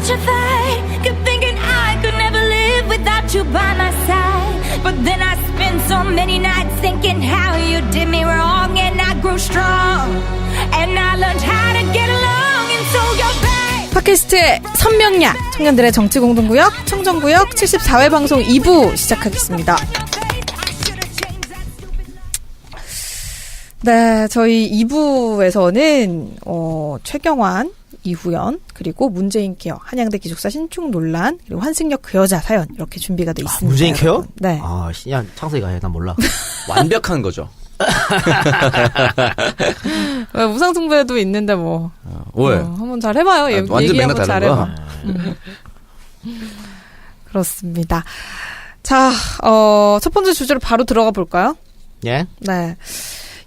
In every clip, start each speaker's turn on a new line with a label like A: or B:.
A: petrified, kept thinking I could never live without you by my side. But then I spent so many nights thinking how you did me wrong, and I grew strong, and I learned how to get along, and so you're back.
B: 팟캐스트의 선명야, 청년들의 정치공동구역, 청정구역 74회 방송 2부 시작하겠습니다. 네, 저희 2부에서는 최경환, 이후연, 그리고 문재인 케어, 한양대 기숙사 신축 논란, 그리고 환승역 그 여자 사연 이렇게 준비가 돼 있습니다.
C: 문재인 케어?
B: 네.
C: 그냥 창석이가 해. 난 몰라.
D: 완벽한 거죠.
B: 무상승부에도 있는데 뭐.
D: 왜?
B: 한번 잘 해봐요.
D: 완전
B: 얘기
D: 맥락
B: 한번
D: 다른
B: 잘해봐.
D: 거야?
B: 그렇습니다. 자, 첫 번째 주제로 바로 들어가 볼까요?
C: 예?
B: 네.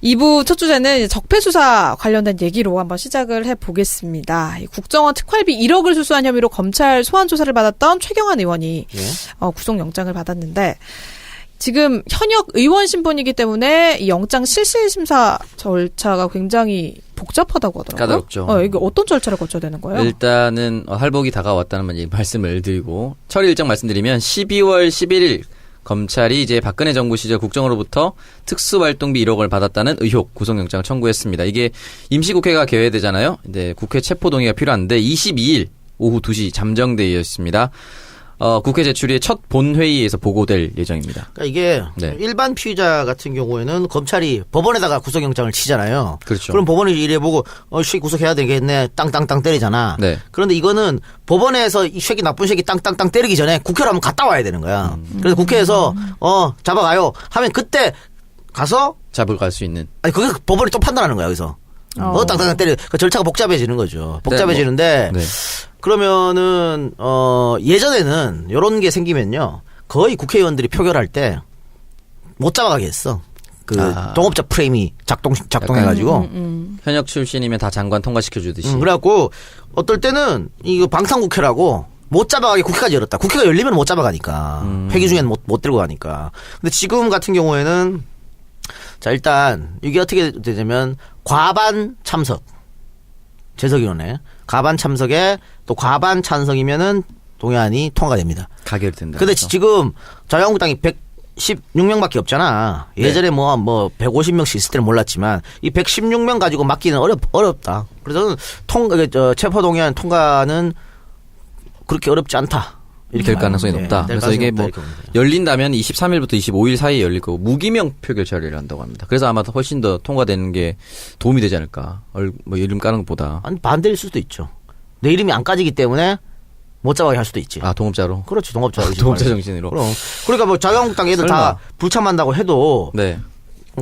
B: 2부 첫 주제는 적폐수사 관련된 얘기로 한번 시작을 해보겠습니다. 국정원 특활비 1억을 수수한 혐의로 검찰 소환조사를 받았던 최경환 의원이 구속영장을 받았는데 지금 현역 의원 신분이기 때문에 이 영장 실질심사 절차가 굉장히 복잡하다고 하더라고요.
D: 까다롭죠.
B: 이게 어떤 절차를 거쳐야 되는 거예요?
D: 일단은 할복이 다가왔다는 말씀을 드리고 처리 일정 말씀드리면 12월 11일 검찰이 이제 박근혜 정부 시절 국정으로부터 특수활동비 1억을 받았다는 의혹 구속영장을 청구했습니다. 이게 임시국회가 개회되잖아요. 이제 국회 체포동의가 필요한데 22일 오후 2시 잠정돼 있습니다. 국회 제출이 첫 본회의에서 보고될 예정입니다.
C: 그러니까 이게
D: 네.
C: 일반 피의자 같은 경우에는 검찰이 법원에다가 구속영장을 치잖아요.
D: 그렇죠.
C: 그럼 법원이 이래보고 씨 구속해야 되겠네 땅땅땅 때리잖아.
D: 네.
C: 그런데 이거는 법원에서 이 새끼 나쁜 새끼 땅땅땅 때리기 전에 국회로 한번 갔다 와야 되는 거야. 그래서 국회에서 잡아가요 하면 그때 가서
D: 잡을 갈 수 있는.
C: 아니 그게 법원이 또 판단하는 거야 여기서. 땅땅땅 때려. 그 절차가 복잡해지는 거죠. 복잡해지는데
D: 네.
C: 그러면은 예전에는 이런 게 생기면요 거의 국회의원들이 표결할 때 못 잡아가게 했어. 그 동업자 프레임이 작동해가지고
D: 현역 출신이면 다 장관 통과시켜 주듯이.
C: 그래갖고 어떨 때는 이거 방탄국회라고 못 잡아가게 국회까지 열었다. 국회가 열리면 못 잡아가니까 회기 중에는 못 들고 가니까. 근데 지금 같은 경우에는 자 일단 이게 어떻게 되냐면 과반 참석 재석위원회 과반 참석에 또 과반 찬성이면은 동의안이 통과됩니다.
D: 가결이 된다.
C: 근데
D: 그렇죠.
C: 지금 자유한국당이 116명밖에 없잖아. 예전에 뭐 150명씩 있을 때는 몰랐지만 이 116명 가지고 막기는 어렵다. 그래서 체포 동의안 통과는 그렇게 어렵지 않다. 이렇게
D: 될 가능성이 높다. 그래서 이게 뭐 열린다면 23일부터 25일 사이에 열릴 거고 무기명 표결 처리를 한다고 합니다. 그래서 아마 훨씬 더 통과되는 게 도움이 되지 않을까. 뭐 이름 까는 것보다.
C: 아니 반대일 수도 있죠. 내 이름이 안 까지기 때문에 못 잡아게 할 수도 있지.
D: 동업자로?
C: 그렇지, 동업자.
D: 동업자 정신으로.
C: 그럼. 그러니까 뭐 자유한국당 애들
D: 설마.
C: 다 불참한다고 해도
D: 네.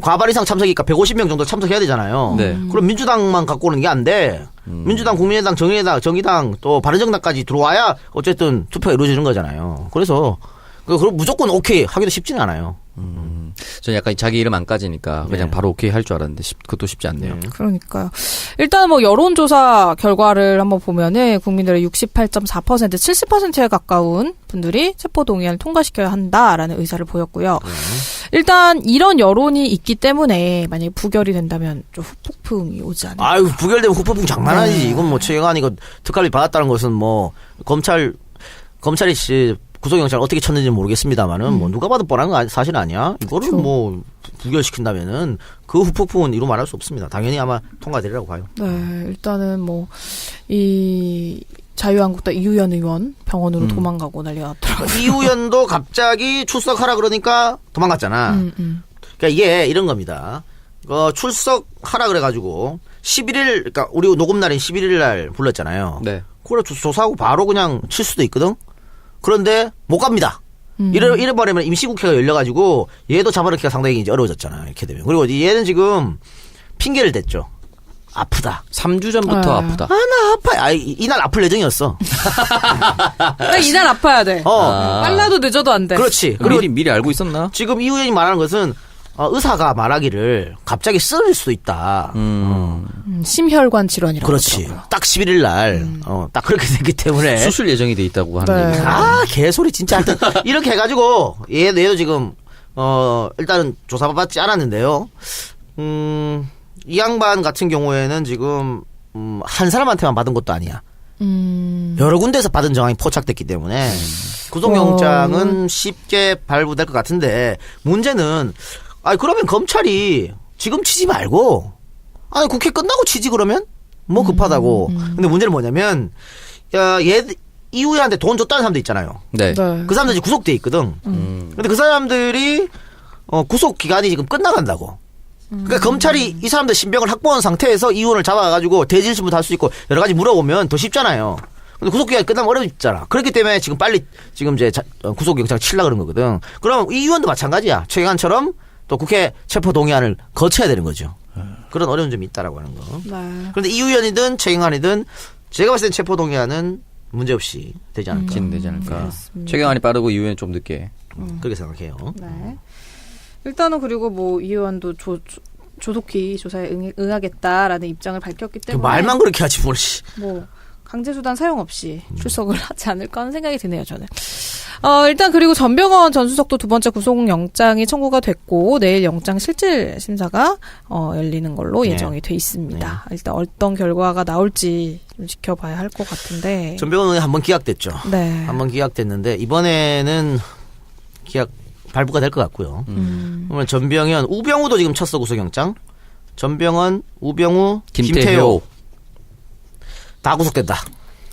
C: 과반 이상 참석이니까 150명 정도 참석해야 되잖아요.
D: 네.
C: 그럼 민주당만 갖고 오는 게 안 돼. 민주당, 국민의당, 정의당 또 바른정당까지 들어와야 어쨌든 투표가 이루어지는 거잖아요. 그래서 그럼 무조건 오케이 하기도 쉽지는 않아요.
D: 전 약간 자기 이름 안 까지니까 그냥 바로 오케이 할 줄 알았는데 그것도 쉽지 않네요.
B: 그러니까요. 일단 뭐 여론조사 결과를 한번 보면은 국민들의 68.4% 70%에 가까운 분들이 체포동의안을 통과시켜야 한다라는 의사를 보였고요. 일단 이런 여론이 있기 때문에 만약에 부결이 된다면 좀 후폭풍이 오지 않을까.
C: 아유 부결되면 후폭풍 장난 아니지. 이건 뭐 최경환이 특활비 받았다는 것은 뭐 검찰이 구속영장을 어떻게 쳤는지 모르겠습니다만은 뭐 누가 봐도 뻔한 건 사실 아니야. 이거를
B: 그렇죠.
C: 뭐 부결시킨다면은 그 후폭풍은 이루 말할 수 없습니다. 당연히 아마 통과되리라고 봐요.
B: 네, 일단은 뭐 이 자유한국당 이후연 의원 병원으로 도망가고 난리가 났더라고요.
C: 이후연도 갑자기 출석하라 그러니까 도망갔잖아. 그러니까 이게 이런 겁니다. 출석하라 그래가지고 11일, 그러니까 우리 녹음 날인 11일 날 불렀잖아요.
D: 네.
C: 그래 조사하고 바로 그냥 칠 수도 있거든. 그런데 못 갑니다. 이래버리면 임시국회가 열려가지고 얘도 잡아넣기가 상당히 이제 어려워졌잖아요. 이렇게 되면. 그리고 얘는 지금 핑계를 댔죠. 아프다.
D: 3주 전부터 아프다.
C: 나 아파. 이날 아플 예정이었어.
B: 근데 이날 아파야 돼. 빨라도 늦어도 안 돼.
C: 그렇지.
D: 그리고 미리 알고 있었나?
C: 지금 이 의원이 말하는 것은 의사가 말하기를 갑자기 쓰러질 수도 있다.
B: 심혈관 질환이라고.
C: 그렇지.
B: 하더라고요.
C: 딱 11일 날, 딱 그렇게 됐기 때문에.
D: 수술 예정이 돼 있다고 하는
B: 네.
D: 얘기죠.
C: 개소리 진짜. 하여튼 이렇게 해가지고 얘도 지금 일단은 조사받지 않았는데요. 이 양반 같은 경우에는 지금 한 사람한테만 받은 것도 아니야. 여러 군데에서 받은 정황이 포착됐기 때문에 구속영장은 쉽게 발부될 것 같은데 문제는 그러면 검찰이 지금 치지 말고 국회 끝나고 치지 그러면 뭐 급하다고. 근데 문제는 뭐냐면 이우희한테 돈 줬다는 사람도 있잖아요.
D: 네.
C: 그 사람들이 구속돼 있거든. 근데 그 사람들이 구속 기간이 지금 끝나간다고. 그러니까 검찰이 이 사람들 신병을 확보한 상태에서 이혼을 잡아가지고 대질신문도 할 수 있고 여러 가지 물어보면 더 쉽잖아요. 근데 구속기간이 끝나면 어렵잖아. 그렇기 때문에 지금 빨리 지금 이제 구속영장을 치려고 그런 거거든. 그럼 이 의원도 마찬가지야. 최경환처럼 또 국회 체포동의안을 거쳐야 되는 거죠. 그런 어려운 점이 있다라고 하는 거.
B: 네.
C: 그런데 이 의원이든 최경환이든 제가 봤을 땐 체포동의안은 문제없이 되지 않을까.
D: 진되지 않을까. 최경환이 빠르고 이후에는 좀 늦게.
C: 그렇게 생각해요.
B: 네. 일단은 그리고 뭐 이 의원도 조속히 조사에 응하겠다라는 입장을 밝혔기 때문에
C: 말만 그렇게 하지 뭘.
B: 뭐 강제수단 사용 없이 출석을 하지 않을까 하는 생각이 드네요, 저는. 일단 그리고 전병헌 전 수석도 두 번째 구속영장이 청구가 됐고 내일 영장 실질 심사가 열리는 걸로 예정이 돼 있습니다. 일단 어떤 결과가 나올지 좀 지켜봐야 할 것 같은데.
C: 전병헌 의원 한번 기각됐죠.
B: 네.
C: 한번 기각됐는데 이번에는 기각 발부가 될 것 같고요. 그러면 전병헌, 우병우도 지금 쳤어 구속영장. 전병헌, 우병우, 김태효 다 구속된다.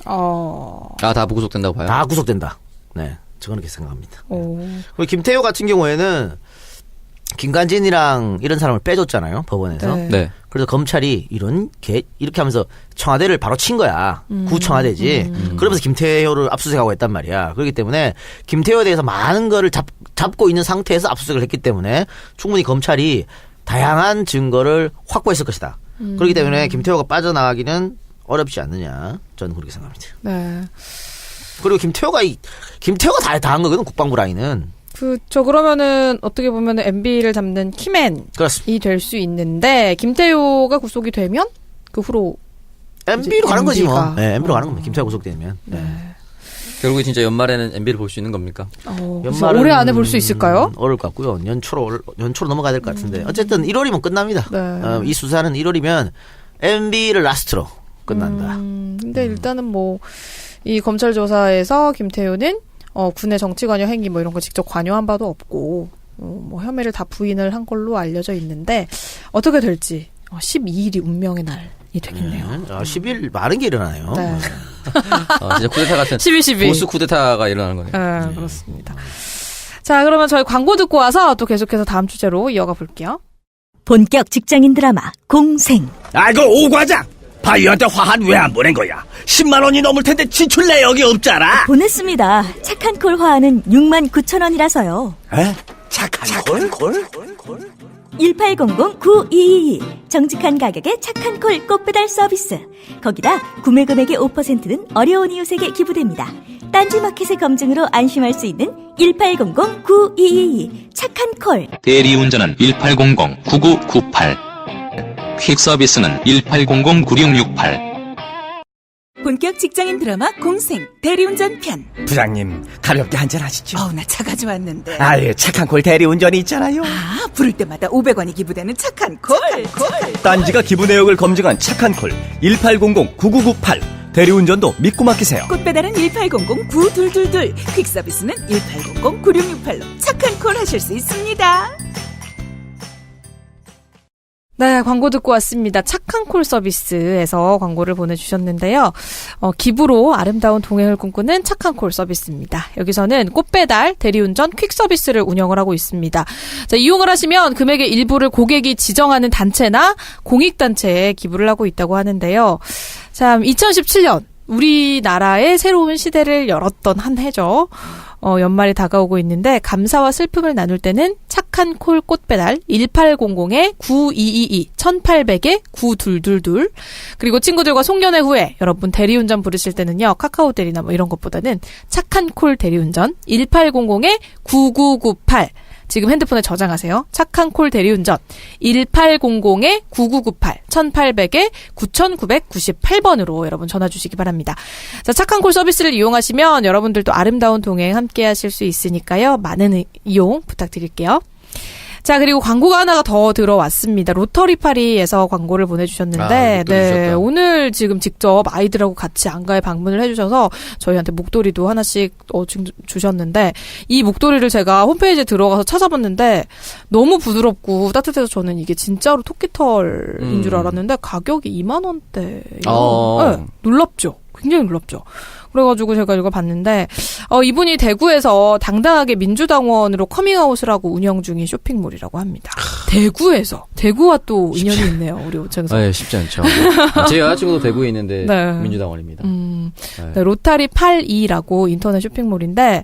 D: 다 구속된다고 봐요?
C: 다 구속된다. 네, 저는 그렇게 생각합니다.
B: 오.
C: 김태효 같은 경우에는 김관진이랑 이런 사람을 빼줬잖아요, 법원에서.
B: 네.
D: 네.
C: 그래서 검찰이 이렇게 하면서 청와대를 바로 친 거야. 구청와대지. 그러면서 김태효를 압수수색하고 했단 말이야. 그렇기 때문에 김태효에 대해서 많은 거를 잡고 있는 상태에서 압수수색을 했기 때문에 충분히 검찰이 다양한 증거를 확보했을 것이다. 그렇기 때문에 김태효가 빠져나가기는 어렵지 않느냐. 저는 그렇게 생각합니다.
B: 네.
C: 그리고 김태효가 다 한 거거든, 국방부 라인은.
B: 그러면은 어떻게 보면은 MB를 잡는 키맨이
C: 그렇습니다.
B: 될 수 있는데 김태효가 구속이 되면 그 후로
C: MB로 가는 거지 뭐.
B: MB가.
C: 네, MB로 가는 겁니다. 김태효 구속되면.
D: 결국에 진짜 연말에는 MB를 볼 수 있는 겁니까?
C: 연말은
B: 올해 안에 볼 수 있을까요?
C: 어려울 것 같고요. 연초로 넘어가야 될 것 같은데. 어쨌든 1월이면 끝납니다.
B: 네.
C: 이 수사는 1월이면 MB를 라스트로 끝난다.
B: 근데 일단은 뭐 이 검찰 조사에서 김태효는 군의 정치 관여 행위 뭐 이런 거 직접 관여한 바도 없고 뭐 혐의를 다 부인을 한 걸로 알려져 있는데 어떻게 될지 12일이 운명의 날이 되겠네요.
C: 10일 많은 게 일어나요.
B: 네.
D: 진짜 쿠데타 같은
B: 12.
D: 보수 쿠데타가 일어나는 거네요.
B: 네, 그렇습니다. 자, 그러면 저희 광고 듣고 와서 또 계속해서 다음 주제로 이어가 볼게요.
E: 본격 직장인 드라마 공생.
F: 아이고 오 과장 바이오한테 화한 왜 안 보낸 거야? 10만 원이 넘을 텐데 지출 내역이 없잖아.
E: 보냈습니다. 착한 콜 화하는 69,000원이라서요.
F: 에? 착한 콜?
E: 1800-9222 정직한 가격에 착한 콜 꽃배달 서비스. 거기다 구매 금액의 5%는 어려운 이웃에게 기부됩니다. 딴지마켓의 검증으로 안심할 수 있는 1800-9222 착한 콜.
G: 대리운전은 1800-9998 퀵서비스는 1800-9668
H: 본격 직장인 드라마 공생 대리운전 편.
F: 부장님 가볍게 한잔 하시죠.
H: 나 차 가져왔는데.
F: 아예 착한 콜 대리운전이 있잖아요.
H: 부를 때마다 500원이 기부되는 착한 콜.
F: 딴지가 기부 내역을 검증한 착한 콜 1800-9998 대리운전도 믿고 맡기세요.
H: 꽃배달은 1800-9222 퀵서비스는 1800-9668로 착한 콜 하실 수 있습니다.
B: 네, 광고 듣고 왔습니다. 착한 콜 서비스에서 광고를 보내주셨는데요. 기부로 아름다운 동행을 꿈꾸는 착한 콜 서비스입니다. 여기서는 꽃배달, 대리운전, 퀵 서비스를 운영을 하고 있습니다. 자, 이용을 하시면 금액의 일부를 고객이 지정하는 단체나 공익단체에 기부를 하고 있다고 하는데요. 참, 2017년 우리나라의 새로운 시대를 열었던 한 해죠. 연말이 다가오고 있는데 감사와 슬픔을 나눌 때는 착한 콜 꽃배달 1800-9222 1800-9222 그리고 친구들과 송년회 후에 여러분 대리운전 부르실 때는요. 카카오 대리나 뭐 이런 것보다는 착한 콜 대리운전 1800-9998 지금 핸드폰에 저장하세요. 착한 콜 대리운전 1800-9998 1800-9998번으로 여러분 전화 주시기 바랍니다. 자, 착한 콜 서비스를 이용하시면 여러분들도 아름다운 동행 함께 하실 수 있으니까요. 많은 이용 부탁드릴게요. 자, 그리고 광고가 하나가 더 들어왔습니다. 로터리 파리에서 광고를 보내주셨는데,
D: 목도리 주셨다.
B: 오늘 지금 직접 아이들하고 같이 안가에 방문을 해주셔서 저희한테 목도리도 하나씩 주셨는데, 이 목도리를 제가 홈페이지에 들어가서 찾아봤는데, 너무 부드럽고 따뜻해서 저는 이게 진짜로 토끼털인 줄 알았는데, 가격이 2만원대예요. 네, 놀랍죠? 굉장히 놀랍죠? 그래가지고 제가 이거 봤는데, 이분이 대구에서 당당하게 민주당원으로 커밍아웃을 하고 운영 중인 쇼핑몰이라고 합니다. 대구와 또 인연이 있네요, 우리 오창석.
D: 네, 쉽지 않죠. 제 여자친구도 대구에 있는데
B: 네.
D: 민주당원입니다.
B: 네, 로타리 82라고 인터넷 쇼핑몰인데,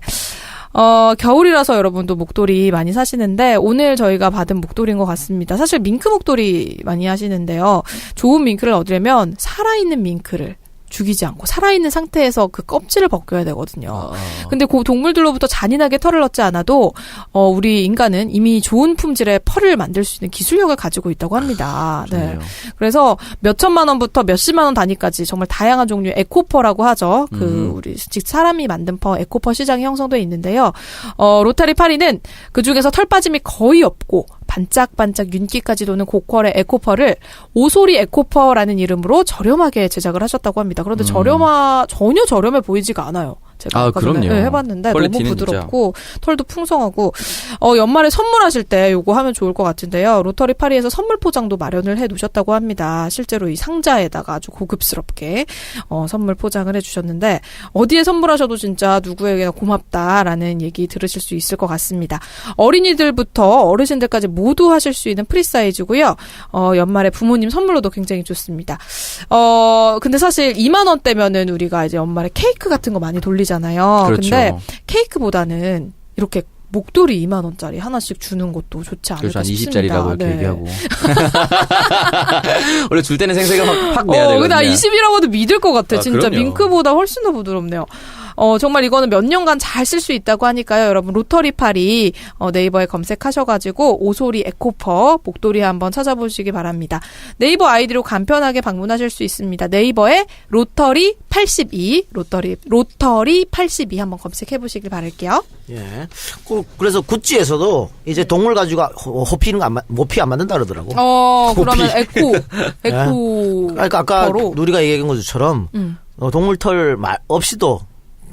B: 겨울이라서 여러분도 목도리 많이 사시는데, 오늘 저희가 받은 목도리인 것 같습니다. 사실 밍크 목도리 많이 하시는데요. 좋은 밍크를 얻으려면 살아있는 밍크를 죽이지 않고 살아있는 상태에서 그 껍질을 벗겨야 되거든요. 근데 그 동물들로부터 잔인하게 털을 넣지 않아도 우리 인간은 이미 좋은 품질의 펄을 만들 수 있는 기술력을 가지고 있다고 합니다. 네. 그래서 몇 천만 원부터 몇십만 원 단위까지 정말 다양한 종류의 에코퍼라고 하죠. 우리 즉 사람이 만든 펄, 에코퍼 시장이 형성돼 있는데요. 로타리 파리는 그 중에서 털 빠짐이 거의 없고 반짝반짝 윤기까지 도는 고퀄의 에코퍼를 오소리 에코퍼라는 이름으로 저렴하게 제작을 하셨다고 합니다. 그런데 전혀 저렴해 보이지가 않아요. 제가 아까 전에 해봤는데 너무 부드럽고 진짜. 털도 풍성하고 연말에 선물하실 때 요거 하면 좋을 것 같은데요. 로터리 파리에서 선물 포장도 마련을 해놓으셨다고 합니다. 실제로 이 상자에다가 아주 고급스럽게 선물 포장을 해주셨는데 어디에 선물하셔도 진짜 누구에게나 고맙다라는 얘기 들으실 수 있을 것 같습니다. 어린이들부터 어르신들까지 모두 하실 수 있는 프리 사이즈고요. 연말에 부모님 선물로도 굉장히 좋습니다. 근데 사실 2만 원대면은 우리가 이제 연말에 케이크 같은 거 많이 돌리잖아요.
D: 그렇죠.
B: 근데 케이크보다는 이렇게 목도리 2만 원짜리 하나씩 주는 것도 좋지 않을까
D: 그렇죠.
B: 싶습니다.
D: 한 20짜리라고 이렇게 얘기하고. 원래 줄 때는 생색을 확 내야 되거든요.
B: 나 20이라고 해도 믿을 것 같아. 진짜
D: 그럼요.
B: 밍크보다 훨씬 더 부드럽네요. 정말 이거는 몇 년간 잘 쓸 수 있다고 하니까요. 여러분 로터리 파리 네이버에 검색하셔가지고 오소리 에코퍼 목도리 한번 찾아보시기 바랍니다. 네이버 아이디로 간편하게 방문하실 수 있습니다. 네이버에 로터리 82 로터리 82 한번 검색해보시길 바랄게요.
C: 예. 그래서 구찌에서도 이제 동물 가지고 호피는 모피 안 만든다 그러더라고.
B: 그러면 에코.
C: 그러니까 아까 누리가 얘기한 것처럼 동물 털 없이도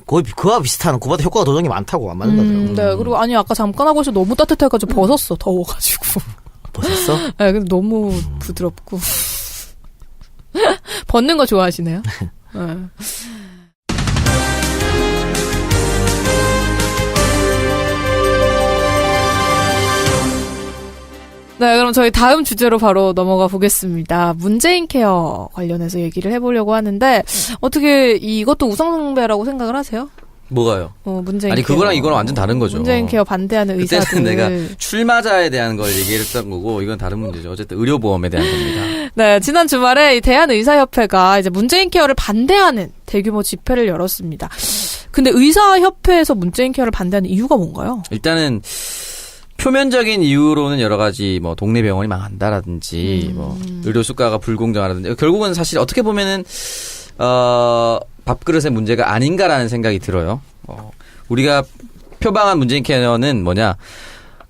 C: 거의 그와 비슷한 그보다 효과가 더 좋은 게 많다고 안 맞는다더라고.
B: 네. 그리고 아까 잠깐 하고 있어 너무 따뜻해가지고 벗었어. 더워가지고.
C: 벗었어?
B: 네. 근데 너무 부드럽고 벗는 거 좋아하시네요. 네. 네, 그럼 저희 다음 주제로 바로 넘어가 보겠습니다. 문재인 케어 관련해서 얘기를 해보려고 하는데 어떻게 이것도 우상숭배라고 생각을 하세요?
D: 뭐가요?
B: 문재인
D: 아니
B: 케어.
D: 그거랑 이거랑 완전 다른 거죠.
B: 문재인 케어 반대하는 의사들.
D: 그때는 내가 출마자에 대한 걸 얘기했던 거고 이건 다른 문제죠. 어쨌든 의료보험에 대한 겁니다.
B: 네, 지난 주말에 이 대한의사협회가 이제 문재인 케어를 반대하는 대규모 집회를 열었습니다. 근데 의사협회에서 문재인 케어를 반대하는 이유가 뭔가요?
D: 일단은 표면적인 이유로는 여러 가지 뭐 동네 병원이 망한다라든지 뭐 의료 수가가 불공정하다든지 결국은 사실 어떻게 보면은 밥그릇의 문제가 아닌가라는 생각이 들어요. 우리가 표방한 문재인 케어는 뭐냐?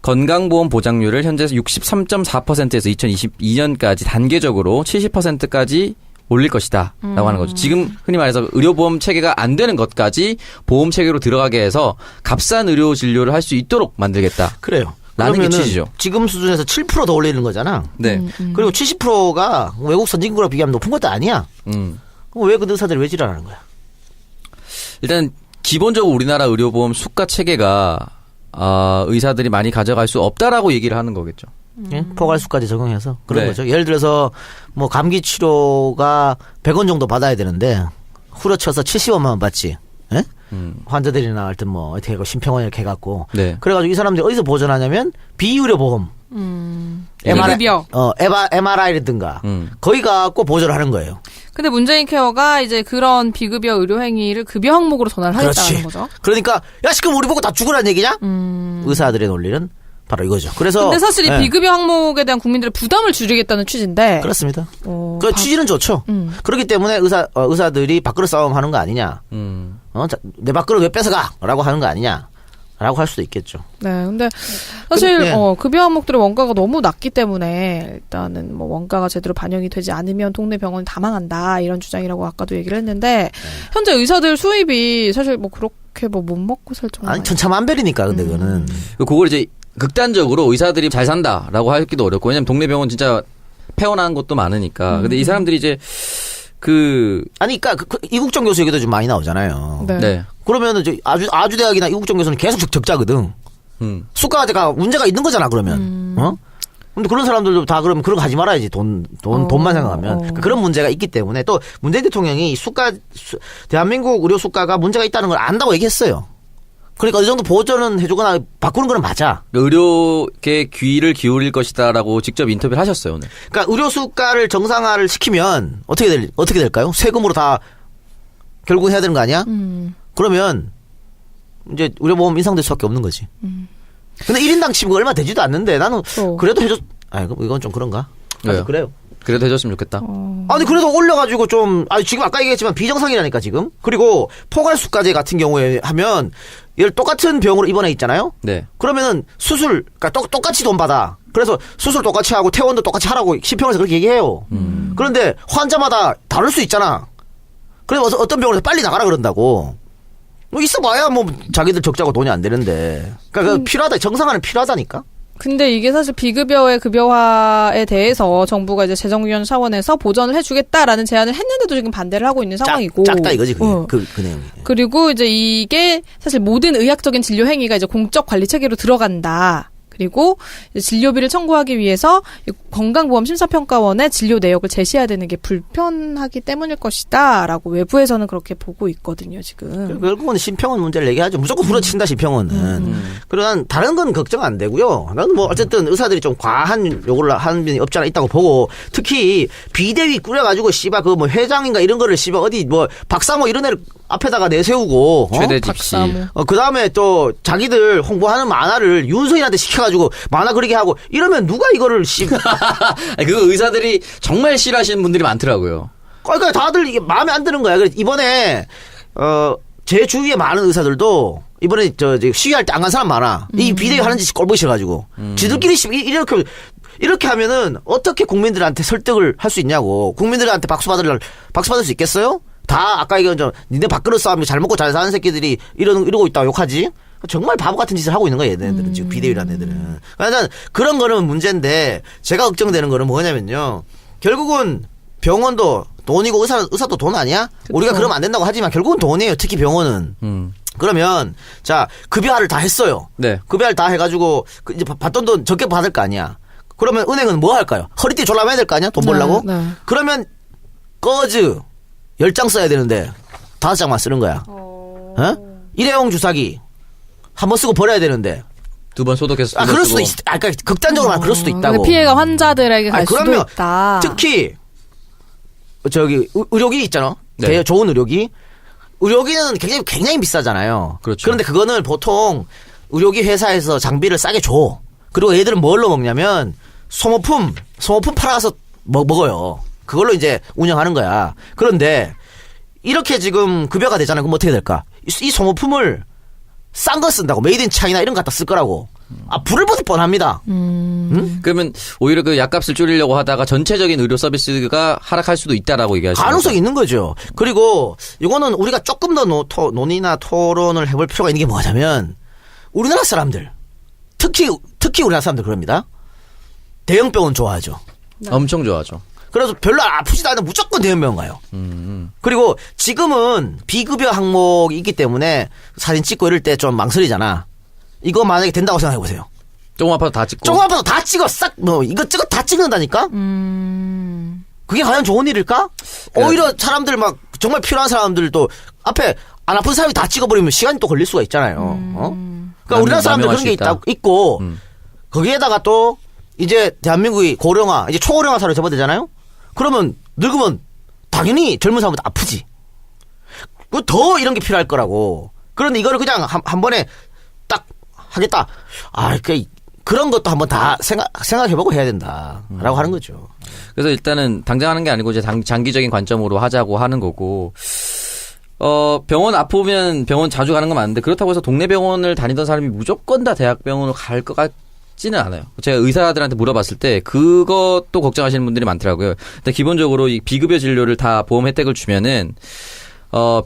D: 건강보험 보장률을 현재 63.4%에서 2022년까지 단계적으로 70%까지 올릴 것이다 라고 하는 거죠. 지금 흔히 말해서 의료보험 체계가 안 되는 것까지 보험 체계로 들어가게 해서 값싼 의료 진료를 할 수 있도록 만들겠다.
C: 그래요.
D: 라는 게 취지죠.
C: 지금 수준에서 7% 더 올리는 거잖아.
D: 네.
C: 그리고 70%가 외국 선진국과 비교하면 높은 것도 아니야. 왜 그 의사들이 왜 지랄하는 거야?
D: 일단 기본적으로 우리나라 의료보험 수가 체계가 의사들이 많이 가져갈 수 없다라고 얘기를 하는 거겠죠.
C: 예? 포괄수까지 적용해서 그런
D: 네.
C: 거죠. 예를 들어서 뭐 감기 치료가 100원 정도 받아야 되는데 후려쳐서 70원만 원 받지. 예? 환자들이나 하여튼 뭐 어떻게 하고 심평원 이렇게 해갖고
D: 네.
C: 그래가지고 이 사람들이 어디서 보전하냐면 비의료보험 MRI라든가 거기 갖고 보조를 하는 거예요.
B: 근데 문재인 케어가 이제 그런 비급여 의료 행위를 급여 항목으로 전환을 하겠다는 거죠.
C: 그러니까 야 지금 우리 보고 다 죽으라는 얘기냐? 의사들의 논리는 바로 이거죠. 그래서
B: 근데 사실 이 비급여 항목에 대한 국민들의 부담을 줄이겠다는 취지인데.
C: 그렇습니다. 그 취지는 좋죠. 그렇기 때문에 의사들이 밥그릇 싸움 하는 거 아니냐? 내 밥그릇 왜 뺏어가?라고 하는 거 아니냐? 라고 할 수도 있겠죠.
B: 네, 근데 사실
C: 예.
B: 급여 항목들의 원가가 너무 낮기 때문에 일단은 뭐 원가가 제대로 반영이 되지 않으면 동네 병원 다 망한다 이런 주장이라고 아까도 얘기를 했는데 현재 의사들 수입이 사실 뭐 그렇게 뭐 못 먹고 살 정도
C: 아니 천차만별이니까 근데 그거는
D: 그걸 이제 극단적으로 의사들이 잘 산다라고 하기도 어렵고 왜냐면 동네 병원 진짜 폐원한 곳도 많으니까. 근데 이 사람들이 이제
C: 아니 그러니까 이국정 교수 얘기도 좀 많이 나오잖아요.
B: 네.
D: 네.
C: 그러면은 아주 대학이나 이국정 교수는 계속 적자거든. 수가가 문제가 있는 거잖아 그러면. 어? 근데 그런 사람들도 다 그러면 그런 거 하지 말아야지 돈만 생각하면 그러니까 그런 문제가 있기 때문에 또 문재인 대통령이 대한민국 의료 수가가 문제가 있다는 걸 안다고 얘기했어요. 그러니까 어느 정도 보전은 해주거나 바꾸는 거는 맞아.
D: 의료계 귀를 기울일 것이다라고 직접 인터뷰를 하셨어요 오늘.
C: 그러니까 의료 수가를 정상화를 시키면 어떻게 될까요? 세금으로 다 결국 해야 되는 거 아니야? 그러면 이제 의료보험 인상될 수밖에 없는 거지. 근데 1인당 치고가 얼마 되지도 않는데 나는 그래도 해줬. 이건 좀 그런가?
D: 왜요?
C: 그래요.
D: 그래도 해줬으면 좋겠다.
C: 아니 그래도 올려가지고 좀 지금 아까 얘기했지만 비정상이라니까 지금. 그리고 포괄수가제 같은 경우에 하면 얘를 똑같은 병으로 입원해 있잖아요.
D: 네.
C: 그러면은 수술 그러니까 똑같이 돈 받아. 그래서 수술 똑같이 하고 퇴원도 똑같이 하라고 시평에서 그렇게 얘기해요. 그런데 환자마다 다를 수 있잖아. 그래서 어떤 병원에서 빨리 나가라 그런다고. 뭐 있어봐야 뭐 자기들 적자고 돈이 안 되는데. 그러니까 필요하다. 정상화는 필요하다니까.
B: 근데 이게 사실 비급여의 급여화에 대해서 정부가 이제 재정위원 차원에서 보전을 해주겠다라는 제안을 했는데도 지금 반대를 하고 있는 상황이고.
C: 작다 이거지 그 내용이.
B: 그리고 이제 이게 사실 모든 의학적인 진료 행위가 이제 공적 관리 체계로 들어간다. 그리고 진료비를 청구하기 위해서 건강보험심사평가원에 진료 내역을 제시해야 되는 게 불편하기 때문일 것이다라고 외부에서는 그렇게 보고 있거든요 지금.
C: 결국은 심평원 문제를 얘기하죠. 무조건 부러친다 심평원은. 그리고 난 다른 건 걱정 안 되고요. 나는 뭐 어쨌든 의사들이 좀 과한 요구를 하는 면이 없지 않아 있다고 보고 특히 비대위 꾸려가지고 씨발 그 뭐 회장인가 이런 거를 씨발 어디 뭐 박사모 이런 애를 앞에다가 내세우고
D: 최대 집시.
C: 그 다음에 또 자기들 홍보하는 만화를 윤석열한테 시켜가지고 만화 그리게 하고 이러면 누가 이거를
D: 그거 의사들이 정말 싫어하시는 분들이 많더라고요.
C: 그러니까 다들 이게 마음에 안 드는 거야. 그래서 이번에 제 주위에 많은 의사들도 이번에 시위할 때 안 간 사람 많아. 이 비대위 하는 짓이 꼴보기 싫어가지고 지들끼리 이렇게 하면은 어떻게 국민들한테 설득을 할 수 있냐고. 국민들한테 박수 받을 수 있겠어요? 다 아까 얘기한 니네 밥그릇 싸움이 잘 먹고 잘 사는 새끼들이 이러고 있다고 욕하지? 정말 바보 같은 짓을 하고 있는 거야 얘네들은 지금 비대위라는 애들은. 그러니까 그런 거는 문제인데 제가 걱정되는 거는 뭐냐면요. 결국은 병원도 돈이고 의사도 돈 아니야? 그쵸. 우리가 그러면 안 된다고 하지만 결국은 돈이에요. 특히 병원은. 그러면 자 급여화를 다 했어요.
D: 네.
C: 급여화를 다 해가지고 이제 받던 돈 적게 받을 거 아니야. 그러면 은행은 뭐 할까요? 허리띠 졸라매야 될 거 아니야? 돈 벌려고?
B: 네.
C: 그러면 꺼즈 10장 써야 되는데 5장만 쓰는 거야. 일회용 주사기 한 번 쓰고 버려야 되는데
D: 2번 소독해서.
C: 그럴 수도 있. 그러니까 극단적으로 말하면 그럴 수도 있다고.
B: 피해가 환자들에게 갈 수도 있다.
C: 특히 의료기 있잖아.
D: 네.
C: 좋은 의료기. 의료기는 굉장히 비싸잖아요.
D: 그렇죠.
C: 그런데 그거는 보통 의료기 회사에서 장비를 싸게 줘. 그리고 얘들은 뭘로 먹냐면 소모품 팔아서 먹어요. 그걸로 이제 운영하는 거야. 그런데 이렇게 지금 급여가 되잖아요. 그럼 어떻게 될까? 이 소모품을 싼 거 쓴다고 메이드 인 차이나 이런 거 갖다 쓸 거라고. 불을 붙을 뻔합니다. 응?
D: 그러면 오히려 그 약값을 줄이려고 하다가 전체적인 의료 서비스가 하락할 수도 있다라고 얘기하시는
C: 가능성이 있는 거죠. 그리고 이거는 우리가 조금 더 논의나 토론을 해볼 필요가 있는 게 뭐냐면 우리나라 사람들 특히 우리나라 사람들 그럽니다. 대형병원 좋아하죠.
D: 엄청 좋아하죠.
C: 그래서 별로 아프지도 않으면 무조건 대형병원 가요. 그리고 지금은 비급여 항목이 있기 때문에 사진 찍고 이럴 때 좀 망설이잖아. 이거 만약에 된다고 생각해보세요.
D: 조금 아파도 다 찍고.
C: 조금 아파도 다 찍어. 이것저것 다 찍는다니까? 그게 과연 좋은 일일까? 오히려 사람들 막 정말 필요한 사람들도 앞에 안 아픈 사람이 다 찍어버리면 시간이 또 걸릴 수가 있잖아요. 그러니까 우리나라 사람들 그런 게 있고 거기에다가 또 이제 대한민국이 고령화, 이제 초고령화 사회로 접어들잖아요? 그러면 늙으면 당연히 젊은 사람보다 아프지. 더 이런 게 필요할 거라고. 그런데 이거를 그냥 한 번에 딱 하겠다. 그런 것도 한번 다 생각해보고 해야 된다라고 하는 거죠.
D: 그래서 일단은 당장 하는 게 아니고 이제 장기적인 관점으로 하자고 하는 거고. 병원 아프면 병원 자주 가는 건 맞는데 그렇다고 해서 동네 병원을 다니던 사람이 무조건 다 대학병원으로 갈 것 같지는 않아요. 제가 의사들한테 물어봤을 때 그것도 걱정하시는 분들이 많더라고요. 근데 기본적으로 이 비급여 진료를 다 보험 혜택을 주면은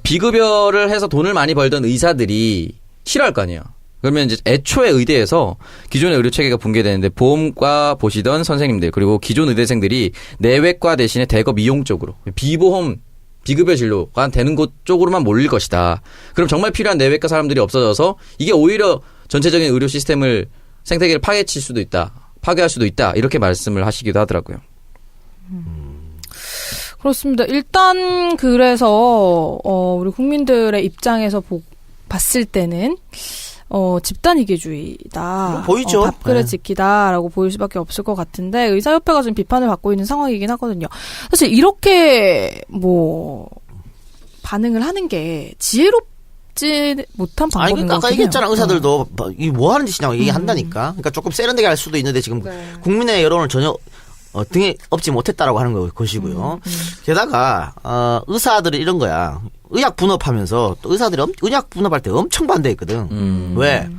D: 비급여를 해서 돈을 많이 벌던 의사들이 싫어할 거 아니에요. 그러면 이제 애초에 의대에서 기존의 의료 체계가 붕괴되는데 보험과 보시던 선생님들 그리고 기존 의대생들이 내외과 대신에 대거 미용 쪽으로 비보험 비급여 진료가 되는 곳 쪽으로만 몰릴 것이다. 그럼 정말 필요한 내외과 사람들이 없어져서 이게 오히려 전체적인 의료 시스템을 생태계를 파괴할 수도 있다. 이렇게 말씀을 하시기도 하더라고요.
B: 그렇습니다. 일단 그래서 우리 국민들의 입장에서 봤을 때는 집단 이기주의다.
C: 보이죠.
B: 밥그릇 지키다라고 보일 수밖에 없을 것 같은데 의사협회가 지금 비판을 받고 있는 상황이긴 하거든요. 사실 이렇게 반응을 하는 게 지혜롭지 못한 방법인 것
C: 그러니까 아까
B: 같긴
C: 얘기했잖아.
B: 해요.
C: 의사들도 이게 뭐 하는 짓이냐고 얘기한다니까. 그러니까 조금 세련되게 할 수도 있는데 지금 국민의 여론을 전혀 등에 업지 못했다라고 하는 것이고요. 게다가 의사들이 이런 거야. 의약 분업하면서 또 의사들이 의약 분업할 때 엄청 반대했거든. 왜?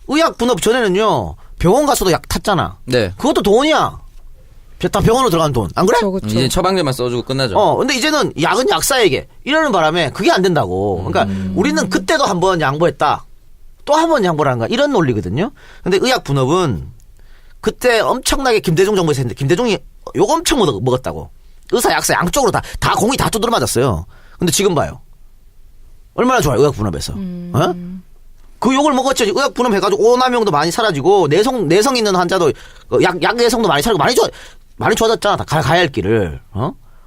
C: 의약 분업 전에는요. 병원 가서도 약 탔잖아.
D: 네.
C: 그것도 돈이야. 다 병원으로 들어간 돈. 안 그래?
B: 그렇죠.
D: 이제 처방전만 써주고 끝나죠.
C: 근데 이제는 약은 약사에게 이러는 바람에 그게 안 된다고. 그러니까 우리는 그때도 한번 양보했다. 또 한 번 양보를 하는 거야. 이런 논리거든요. 근데 의약 분업은 그때 엄청나게 김대중 정부에서 했는데 김대중이 요거 엄청 먹었다고. 의사, 약사 양쪽으로 다 공이 다 두드려 맞았어요. 근데 지금 봐요. 얼마나 좋아요, 의약 분업에서. 그 욕을 먹었죠. 의약 분업 해가지고 오남용도 많이 사라지고 내성 있는 환자도 약 내성도 많이 사라지고 많이 좋아졌잖아. 가야 할 길을.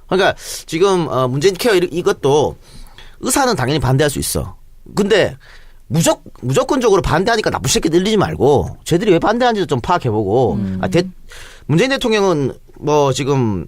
C: 그러니까 지금 문재인 케어 이것도 의사는 당연히 반대할 수 있어. 근데 무조건적으로 반대하니까 나쁜 새끼 늘리지 말고 쟤들이 왜 반대하는지도 좀 파악해보고 문재인 대통령은 뭐 지금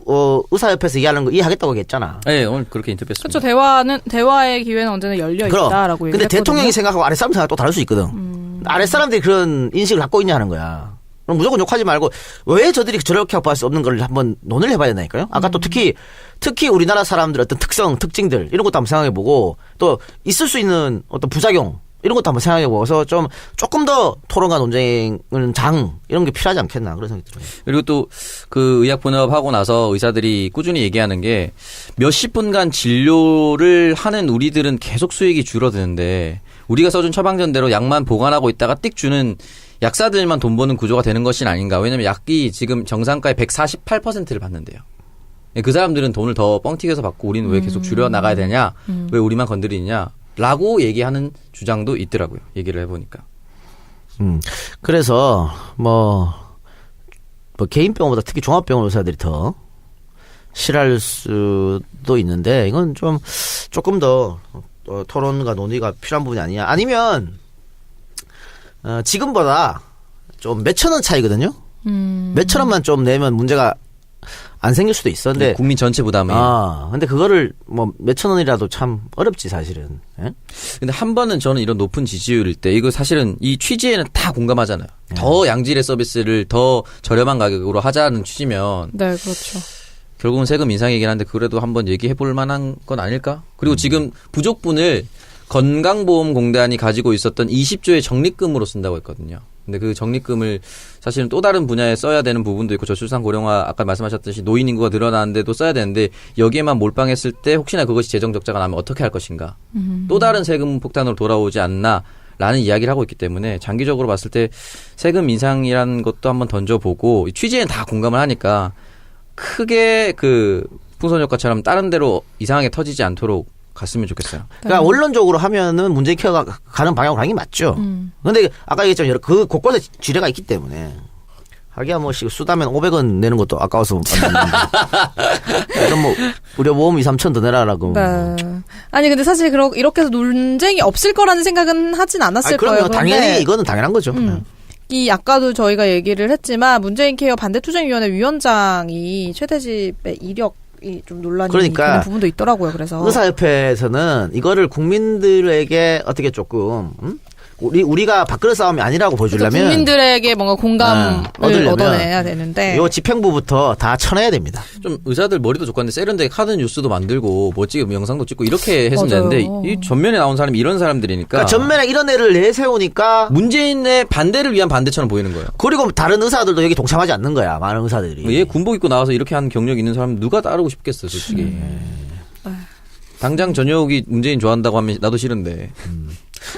C: 의사협회에서 얘기하는 거 이해하겠다고 했잖아.
D: 네, 오늘 그렇게 인터뷰했습니다.
B: 그렇죠. 대화의 기회는 언제나 열려 있다라고 얘기했거든요.
C: 근데 대통령이 생각하고 아랫사람 생각 또 다를 수 있거든. 아랫사람들이 그런 인식을 갖고 있냐 하는 거야. 그럼 무조건 욕하지 말고 왜 저들이 저렇게 확보할 수 없는 걸 한번 논의를 해봐야 된다니까요. 아까 또 특히 우리나라 사람들 어떤 특징들 이런 것도 한번 생각해보고 또 있을 수 있는 어떤 부작용 이런 것도 한번 생각해보고서 조금 더 토론과 논쟁은 이런 게 필요하지 않겠나 그런 생각이 들어요.
D: 그리고 또 그 의약 분업하고 나서 의사들이 꾸준히 얘기하는 게 몇십 분간 진료를 하는 우리들은 계속 수익이 줄어드는데 우리가 써준 처방전대로 약만 보관하고 있다가 띡 주는 약사들만 돈 버는 구조가 되는 것이 아닌가. 왜냐면 약이 지금 정상가의 148%를 받는데요. 그 사람들은 돈을 더 뻥튀겨서 받고 우리는 왜 계속 줄여나가야 되냐. 왜 우리만 건드리냐. 라고 얘기하는 주장도 있더라고요. 얘기를 해보니까.
C: 그래서 뭐 개인 병원보다 특히 종합병원 의사들이 더 싫어할 수도 있는데 이건 조금 더 토론과 논의가 필요한 부분이 아니냐. 아니면 지금보다 좀 몇천 원 차이거든요. 몇천 원만 좀 내면 문제가 안 생길 수도 있어. 근데
D: 국민 전체 부담에.
C: 근데 그거를 뭐 몇천 원이라도 참 어렵지 사실은. 예?
D: 근데 한 번은 저는 이런 높은 지지율일 때 이거 사실은 이 취지에는 다 공감하잖아요. 더 양질의 서비스를 더 저렴한 가격으로 하자는 취지면.
B: 네, 그렇죠.
D: 결국은 세금 인상이긴 한데 그래도 한번 얘기해 볼 만한 건 아닐까? 그리고 지금 부족분을 건강보험공단이 가지고 있었던 20조의 적립금으로 쓴다고 했거든요. 근데 그 적립금을 사실은 또 다른 분야에 써야 되는 부분도 있고 저출산 고령화 아까 말씀하셨듯이 노인 인구가 늘어나는데도 써야 되는데 여기에만 몰빵했을 때 혹시나 그것이 재정 적자가 나면 어떻게 할 것인가. 또 다른 세금 폭탄으로 돌아오지 않나 라는 이야기를 하고 있기 때문에 장기적으로 봤을 때 세금 인상이라는 것도 한번 던져보고 취지에는 다 공감을 하니까 크게 그 풍선효과처럼 다른 데로 이상하게 터지지 않도록 갔으면 좋겠어요.
C: 그러니까 원론적으로 하면은 문재인 케어가 가는 방향으로 가는 게 맞죠. 근데 아까 얘기했지만 그 곳곳에 지뢰가 있기 때문에 하기야 뭐 수다면 500원 내는 것도 아까워서 좀 뭐 의료보험 2-3천 더 내라라고.
B: 네. 아니 근데 사실 이렇게 해서 논쟁이 없을 거라는 생각은 하진 않았을 거예요.
C: 그럼요. 당연히 이거는 당연한 거죠.
B: 아까도 저희가 얘기를 했지만 문재인 케어 반대투쟁위원회 위원장이 최대집의 이력이 좀 논란이 되는 부분도 있더라고요. 그래서
C: 의사협회에서는 이거를 국민들에게 어떻게 조금 우리가 밥그릇 싸움이 아니라고 보여주려면
B: 국민들에게 뭔가 공감을
C: 얻으려면
B: 얻어내야 되는데
C: 요 집행부부터 다 쳐내야 됩니다.
D: 좀 의사들 머리도 좋겠는데 세련되게 카드 뉴스도 만들고 멋지게 영상도 찍고 이렇게 했으면
B: 맞아요.
D: 되는데 이 전면에 나온 사람이 이런 사람들이니까
C: 그러니까 전면에 이런 애를 내세우니까
D: 문재인의 반대를 위한 반대처럼 보이는 거예요.
C: 그리고 다른 의사들도 여기 동참하지 않는 거야. 많은 의사들이.
D: 얘 군복 입고 나와서 이렇게 하는 경력 있는 사람 누가 따르고 싶겠어, 솔직히. 당장 전역이 문재인 좋아한다고 하면 나도 싫은데.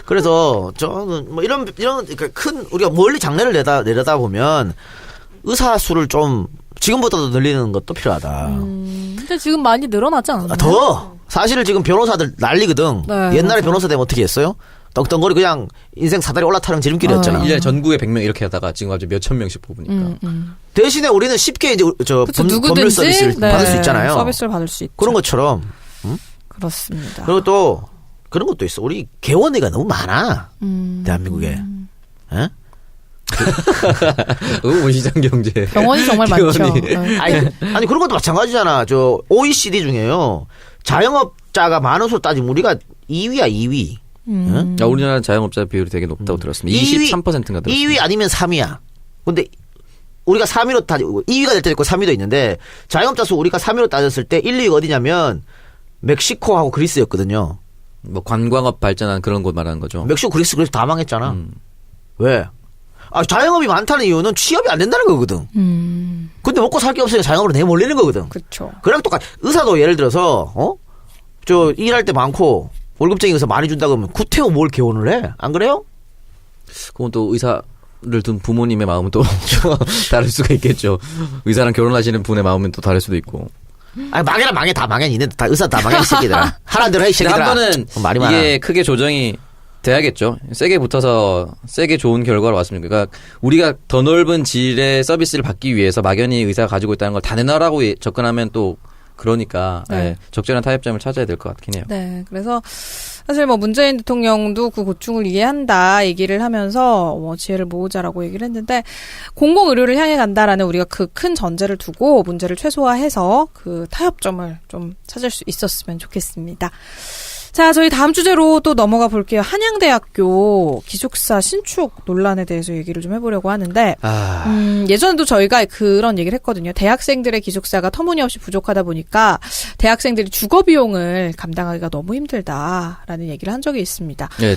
C: 그래서 저는 뭐 이런 그러니까 큰 우리가 멀리 장래를 내려다 보면 의사 수를 좀 지금보다도 늘리는 것도 필요하다.
B: 근데 지금 많이 늘어나지 않았나요?
C: 더 사실 지금 변호사들 난리거든.
B: 네,
C: 옛날에
B: 맞아요.
C: 변호사 되면 어떻게 했어요? 떵떵거리 그냥 인생 사다리 올라타는 지름길이었잖아.
D: 1년에 전국에 100명 이렇게 하다가 지금 갑자기 몇천 명씩 뽑으니까.
C: 대신에 우리는 쉽게 이제 저
B: 그쵸,
C: 법률 서비스를
B: 네,
C: 받을 수 있잖아요.
B: 서비스를 받을 수 있죠.
C: 그런 것처럼.
B: 그렇습니다.
C: 그리고 또 그런 것도 있어. 우리 개원이가 너무 많아. 대한민국에. 에?
D: 시장 경제.
B: 병원이 정말 많죠.
D: 병원이.
B: 네.
C: 아니 그런 것도 마찬가지잖아. 저 OECD 중에요. 자영업자가 많은 수로 따지면 우리가 2위야 2위. 응?
D: 야, 우리나라 자영업자 비율이 되게 높다고 들었습니다. 23%인가 들었습니다.
C: 2위 아니면 3위야. 근데 우리가 3위로 2위가 될 때도 있고 3위도 있는데 자영업자 수 우리가 3위로 따졌을 때 1, 2위가 어디냐면 멕시코하고 그리스였거든요.
D: 뭐 관광업 발전한 그런 곳 말하는 거죠.
C: 멕시코, 그리스 다 망했잖아. 왜? 자영업이 많다는 이유는 취업이 안 된다는 거거든. 근데 먹고 살 게 없으니까 자영업으로 내몰리는 거거든.
B: 그렇죠.
C: 그랑 똑같. 의사도 예를 들어서 저 일할 때 많고 월급쟁이 의사 많이 준다 그러면 구태여 뭘 개원을 해? 안 그래요?
D: 그건 또 의사를 둔 부모님의 마음은 또 다를 수가 있겠죠. 의사랑 결혼하시는 분의 마음은 또 다를 수도 있고.
C: 아니 망해라 망해 다 망해 니네 다 의사 다 망해 이 새끼들아. 하나들 해 이 새끼들아.
D: 한 번은
C: 말이 많아.
D: 이게 크게 조정이 돼야겠죠. 세게 붙어서 세게 좋은 결과로 왔습니다. 그러니까 우리가 더 넓은 질의 서비스를 받기 위해서 막연히 의사가 가지고 있다는 걸 다 내놔라고 접근하면 또 그러니까
B: 네.
D: 네, 적절한 타협점을 찾아야 될 것 같긴 해요.
B: 네, 그래서 사실 뭐 문재인 대통령도 그 고충을 이해한다 얘기를 하면서 뭐 지혜를 모으자라고 얘기를 했는데 공공 의료를 향해 간다라는 우리가 그 큰 전제를 두고 문제를 최소화해서 그 타협점을 좀 찾을 수 있었으면 좋겠습니다. 자, 저희 다음 주제로 또 넘어가 볼게요. 한양대학교 기숙사 신축 논란에 대해서 얘기를 좀 해보려고 하는데, 예전에도 저희가 그런 얘기를 했거든요. 대학생들의 기숙사가 터무니없이 부족하다 보니까 대학생들이 주거 비용을 감당하기가 너무 힘들다라는 얘기를 한 적이 있습니다.
D: 네.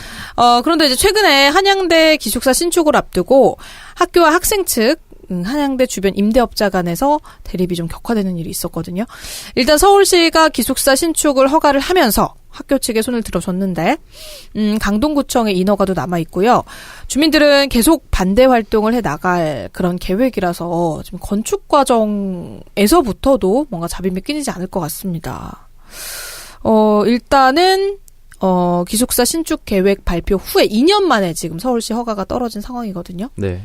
B: 그런데 이제 최근에 한양대 기숙사 신축을 앞두고 학교와 학생 측 한양대 주변 임대업자 간에서 대립이 좀 격화되는 일이 있었거든요. 일단 서울시가 기숙사 신축을 허가를 하면서 학교 측에 손을 들어줬는데 강동구청의 인허가도 남아 있고요. 주민들은 계속 반대 활동을 해 나갈 그런 계획이라서 지금 건축 과정에서부터도 뭔가 잡임이 끊이지 않을 것 같습니다. 일단은 기숙사 신축 계획 발표 후에 2년 만에 지금 서울시 허가가 떨어진 상황이거든요.
D: 네.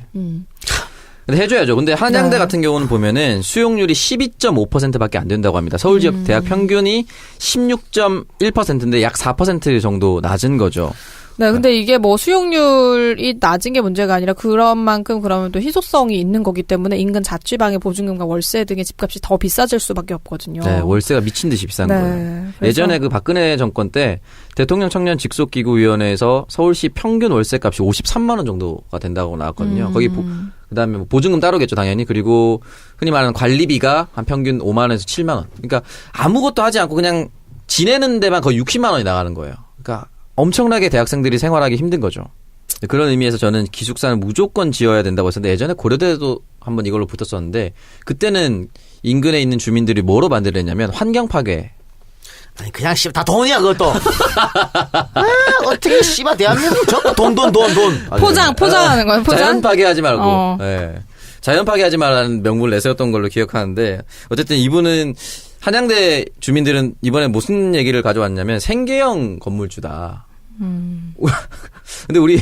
D: 근데 해줘야죠. 근데 한양대
B: 네.
D: 같은 경우는 보면은 수용률이 12.5%밖에 안 된다고 합니다. 서울 지역 대학 평균이 16.1%인데 약 4% 정도 낮은 거죠.
B: 네, 근데 이게 뭐 수용률이 낮은 게 문제가 아니라 그런 만큼 그러면 또 희소성이 있는 거기 때문에 인근 자취방의 보증금과 월세 등의 집값이 더 비싸질 수밖에 없거든요.
D: 네, 월세가 미친 듯이 비싼
B: 네,
D: 거예요.
B: 그래서-
D: 예전에 그 박근혜 정권 때 대통령 청년 직속기구위원회에서 서울시 평균 월세값이 53만 원 정도가 된다고 나왔거든요. 거기 그다음에 뭐 보증금 따로겠죠, 당연히. 그리고 흔히 말하는 관리비가 한 평균 5만 원에서 7만 원. 그러니까 아무것도 하지 않고 그냥 지내는 데만 거의 60만 원이 나가는 거예요. 그러니까 엄청나게 대학생들이 생활하기 힘든 거죠. 그런 의미에서 저는 기숙사는 무조건 지어야 된다고 했었는데 예전에 고려대도 한번 이걸로 붙었었는데 그때는 인근에 있는 주민들이 뭐로 만들었냐면 환경 파괴.
C: 아니 그냥 다 돈이야 그것도. 어떻게 씨발 대한민국 전부 돈.
B: 포장하는 거예요, 포장.
D: 자연 파괴하지 말고.
B: 어.
D: 네. 자연 파괴하지 말라는 명분을 내세웠던 걸로 기억하는데 어쨌든 이분은 한양대 주민들은 이번에 무슨 얘기를 가져왔냐면 생계형 건물주다. 근데 우리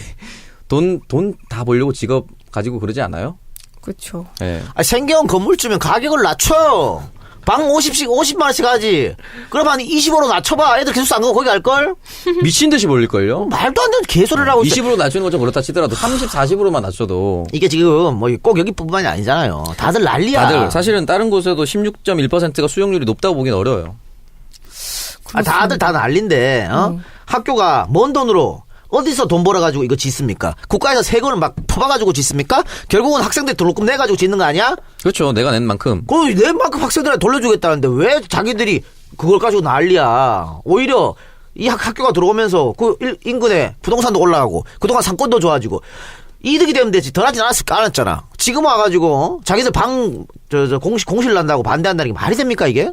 D: 돈 다 벌려고 직업 가지고 그러지 않아요?
B: 그렇죠.
D: 네.
C: 생계형 건물주면 가격을 낮춰. 방 50만 원씩 하지. 그럼 한 20으로 낮춰봐. 애들 계속 안 가고 거기 갈걸?
D: 미친 듯이 벌릴걸요?
C: 말도 안 되는 개소리를 하고 있어.
D: 20으로 낮추는 건 좀 그렇다 치더라도 30, 40으로만 낮춰도
C: 이게 지금 뭐 꼭 여기뿐만이 아니잖아요. 다들 난리야.
D: 다들 사실은 다른 곳에도 16.1%가 수용률이 높다고 보긴 어려워요.
C: 다들 다 난리인데 학교가 먼 돈으로 어디서 돈 벌어가지고 이거 짓습니까? 국가에서 세금을 막 퍼봐가지고 짓습니까? 결국은 학생들 등록금 내가지고 짓는 거 아니야?
D: 그렇죠. 내가 낸 만큼.
C: 낸 만큼 학생들한테 돌려주겠다는데 왜 자기들이 그걸 가지고 난리야? 오히려 이 학교가 들어오면서 그 인근에 부동산도 올라가고 그동안 상권도 좋아지고 이득이 되면 되지. 덜 하진 않았잖아. 지금 와가지고 자기들 공실 난다고 반대한다는 게 말이 됩니까 이게?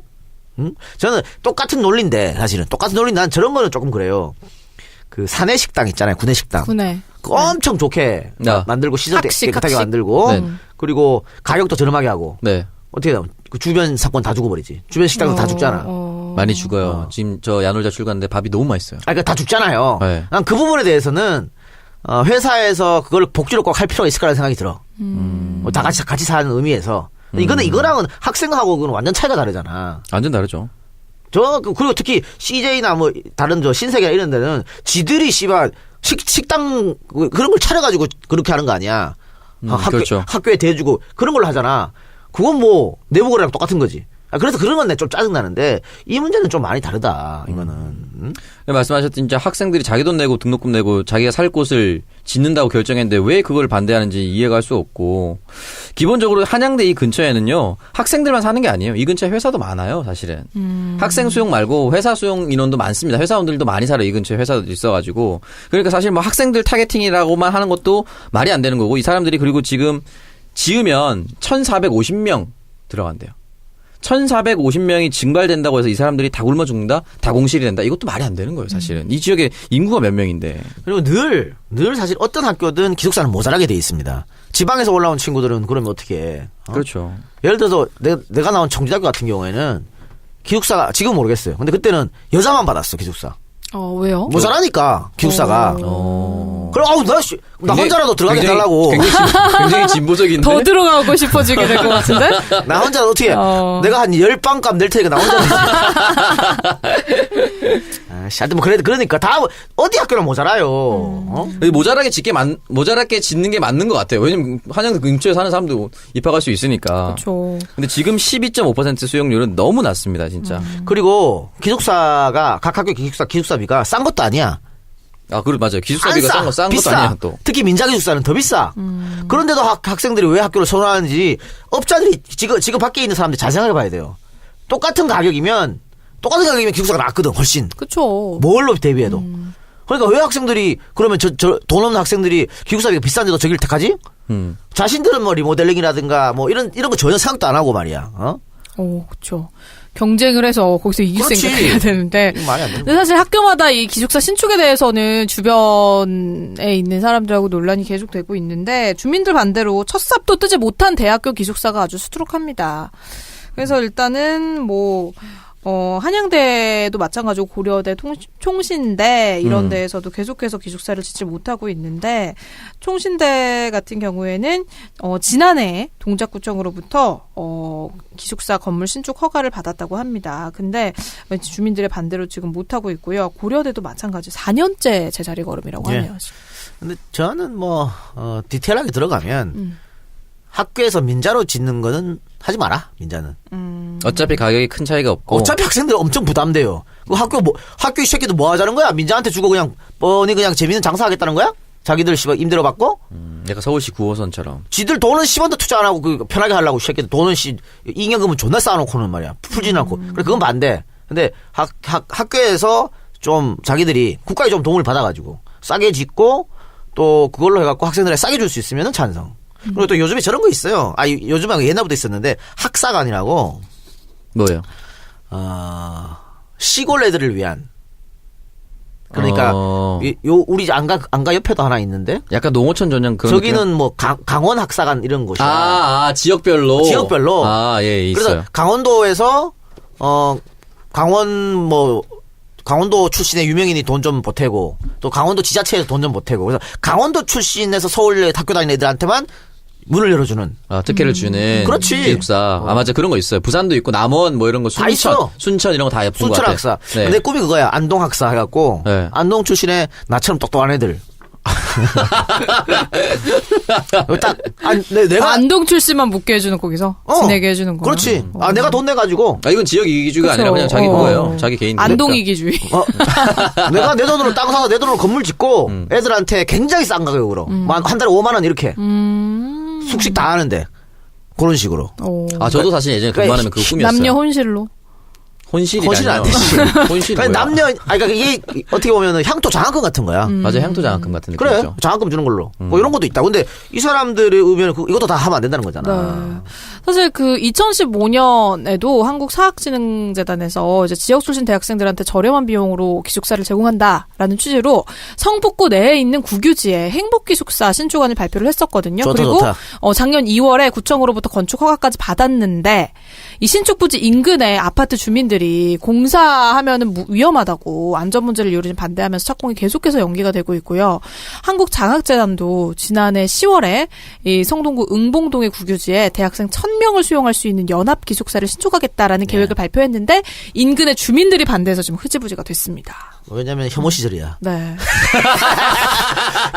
C: 응? 저는 똑같은 논리인데 사실은 똑같은 논리 난 저런 거는 조금 그래요. 그 사내 식당 있잖아요. 구내 식당.
B: 구내.
C: 엄청 좋게 만들고 시설 깨끗하게
B: 학식.
C: 만들고
D: 네.
C: 그리고 가격도 저렴하게 하고
D: 네.
C: 어떻게 되면 그 주변 상권 다 죽어버리지. 주변 식당도 다 죽잖아.
D: 많이 죽어요. 지금 저 야놀자 출근하는데 밥이 너무 맛있어요.
C: 그러니까 다 죽잖아요.
D: 네.
C: 난 그 부분에 대해서는 회사에서 그걸 복지로 꼭 할 필요가 있을 거라는 생각이 들어. 다 같이 사는 의미에서. 이거랑은 학생하고 그건 완전 차이가 다르잖아.
D: 완전 다르죠.
C: 그리고 특히 CJ나 뭐 다른 신세계나 이런 데는 지들이 씨발 식당 그런 걸 차려가지고 그렇게 하는 거 아니야.
D: 그렇죠.
C: 학교에 대주고 그런 걸로 하잖아. 그건 뭐 내부 거래랑 똑같은 거지. 그래서 그런 건 좀 짜증나는데 이 문제는 좀 많이 다르다. 이거는. 응?
D: 말씀하셨듯이 진짜 학생들이 자기 돈 내고 등록금 내고 자기가 살 곳을 짓는다고 결정했는데 왜 그걸 반대하는지 이해가 할 수 없고 기본적으로 한양대 이 근처에는요 학생들만 사는 게 아니에요. 이 근처에 회사도 많아요 사실은. 학생 수용 말고 회사 수용 인원도 많습니다. 회사원들도 많이 살아요. 이 근처에 회사도 있어가지고 그러니까 사실 뭐 학생들 타겟팅이라고만 하는 것도 말이 안 되는 거고 이 사람들이 그리고 지금 지으면 1,450명 들어간대요. 1,450명이 증발된다고 해서 이 사람들이 다 굶어 죽는다? 다 공실이 된다? 이것도 말이 안 되는 거예요, 사실은. 이 지역에 인구가 몇 명인데.
C: 그리고 늘 사실 어떤 학교든 기숙사는 모자라게 돼 있습니다. 지방에서 올라온 친구들은 그러면 어떻게 해?
D: 그렇죠.
C: 예를 들어서 내가 나온 청주대학교 같은 경우에는 기숙사가 지금 모르겠어요. 근데 그때는 여자만 받았어, 기숙사.
B: 왜요?
C: 모자라니까 기숙사가. 그럼 나 혼자라도 들어가게 해달라고.
D: 굉장히 진보적인데.
B: 더 들어가고 싶어지게 될 것 같은데?
C: 나 혼자 어떻게 내가 한 10빵값 낼 테니까 나 혼자. 하여튼 뭐 그러니까 다 어디 학교는 모자라요.
D: 모자라게 짓는 게 맞는 것 같아요. 왜냐면 한양대 근처에 사는 사람도 입학할 수 있으니까.
B: 그렇죠.
D: 근데 지금 12.5% 수용률은 너무 낮습니다, 진짜.
C: 그리고 기숙사가 각 학교 기숙사비가 싼 것도 아니야.
D: 그리고 맞아요. 기숙사비가 싼 것도 아니야, 또.
C: 특히 민자 기숙사는 더 비싸. 그런데도 학생들이 왜 학교를 선호하는지 업자들이 지금 밖에 있는 사람들 잘 생각해 봐야 돼요. 똑같은 가격이면 기숙사가 낫거든, 훨씬.
B: 그쵸.
C: 뭘로 대비해도. 그러니까 왜 학생들이, 그러면 돈 없는 학생들이 기숙사비가 비싼데도 저기를 택하지? 자신들은 뭐 리모델링이라든가 뭐 이런 거 전혀 생각도 안 하고 말이야,
B: 그쵸. 경쟁을 해서 거기서 이길 생각해야 되는데.
C: 말이 안 되는
B: 근데 사실 학교마다 이 기숙사 신축에 대해서는 주변에 있는 사람들하고 논란이 계속되고 있는데 주민들 반대로 첫 삽도 뜨지 못한 대학교 기숙사가 아주 수두룩합니다. 그래서 일단은 한양대도 마찬가지고 고려대, 총신대 이런 데에서도 계속해서 기숙사를 짓지 못하고 있는데 총신대 같은 경우에는 지난해 동작구청으로부터 기숙사 건물 신축 허가를 받았다고 합니다. 근데 주민들의 반대로 지금 못하고 있고요. 고려대도 마찬가지 4년째 제자리 걸음이라고 하네요.
C: 근데 저는 디테일하게 들어가면 학교에서 민자로 짓는 거는 하지 마라, 민자는.
D: 어차피 가격이 큰 차이가 없고.
C: 어차피 학생들 엄청 부담돼요. 그 학교 이 새끼들 뭐 하자는 거야? 민자한테 주고 그냥 재밌는 장사하겠다는 거야? 자기들 임대료 받고?
D: 약간 서울시 9호선처럼.
C: 지들 돈은 10원도 투자 안 하고 편하게 하려고 새끼들 돈은 임금은 존나 쌓아놓고는 말이야. 풀진 않고. 그래, 그건 반대. 근데 학교에서 좀 자기들이 국가에 좀 도움을 받아가지고 싸게 짓고 또 그걸로 해갖고 학생들에 싸게 줄 수 있으면은 찬성. 그리고 또 요즘에 저런 거 있어요. 요즘에 옛날부터 있었는데 학사관이라고.
D: 뭐예요?
C: 시골 애들을 위한. 그러니까 우리 안가 옆에도 하나 있는데.
D: 약간 농어촌 전형 그런.
C: 저기는 뭐 강원 학사관 이런 곳이야.
D: 지역별로.
C: 예,
D: 있어요.
C: 그래서 강원도에서 강원도 출신의 유명인이 돈 좀 보태고 또 강원도 지자체에서 돈 좀 보태고 그래서 강원도 출신에서 서울에 학교 다니는 애들한테만 문을 열어주는.
D: 특혜를 주는.
C: 그렇지.
D: 기숙사. 맞아. 그런 거 있어요. 부산도 있고, 남원 뭐 이런 거, 순천 이런 거 다 예쁜 거 같아요.
C: 순천 학사.
D: 네.
C: 근데 꿈이 그거야. 안동 학사 해갖고.
D: 네.
C: 안동 출신의 나처럼 똑똑한 애들. 내가
B: 안동 출시만 묻게 해주는 거기서 지내게 해주는 거.
C: 그렇지. 내가 돈 내가지고.
D: 이건 지역 이기주의가 아니라 그냥 자기 그거예요. 자기 개인.
B: 안동 이기주의.
C: 내가 내 돈으로 땅 사서 내 돈으로 건물 짓고 애들한테 굉장히 싼 가격으로 한 달에 5만 원 이렇게 숙식 다 하는데 그런 식으로.
D: 저도 사실 예전에 돈 많으면 그거 꿈이었어요.
B: 남녀 혼실로.
D: 혼실이
C: 안 되지.
D: 혼실이
C: 뭐야? 남녀, 그러니까 이게 어떻게 보면 향토 장학금 같은 거야.
D: 맞아, 향토 장학금 같은 느낌이죠.
C: 그래, 장학금 주는 걸로. 뭐 이런 것도 있다. 근데 이 사람들이 의견은 이것도 다 하면 안 된다는 거잖아.
B: 네. 사실 2015년에도 한국사학진흥재단에서 이제 지역 출신 대학생들한테 저렴한 비용으로 기숙사를 제공한다라는 취지로 성북구 내에 있는 국유지에 행복기숙사 신축안을 발표를 했었거든요. 그리고 작년 2월에 구청으로부터 건축 허가까지 받았는데 이 신축 부지 인근에 아파트 주민들이 공사하면은 위험하다고 안전 문제를 이유로 반대하면서 착공이 계속해서 연기가 되고 있고요. 한국장학재단도 지난해 10월에 이 성동구 응봉동의 국유지에 대학생 1000명을 수용할 수 있는 연합 기숙사를 신축하겠다라는 계획을 발표했는데 인근의 주민들이 반대해서 지금 흐지부지가 됐습니다.
C: 왜냐면 혐오 시절이야.
B: 네.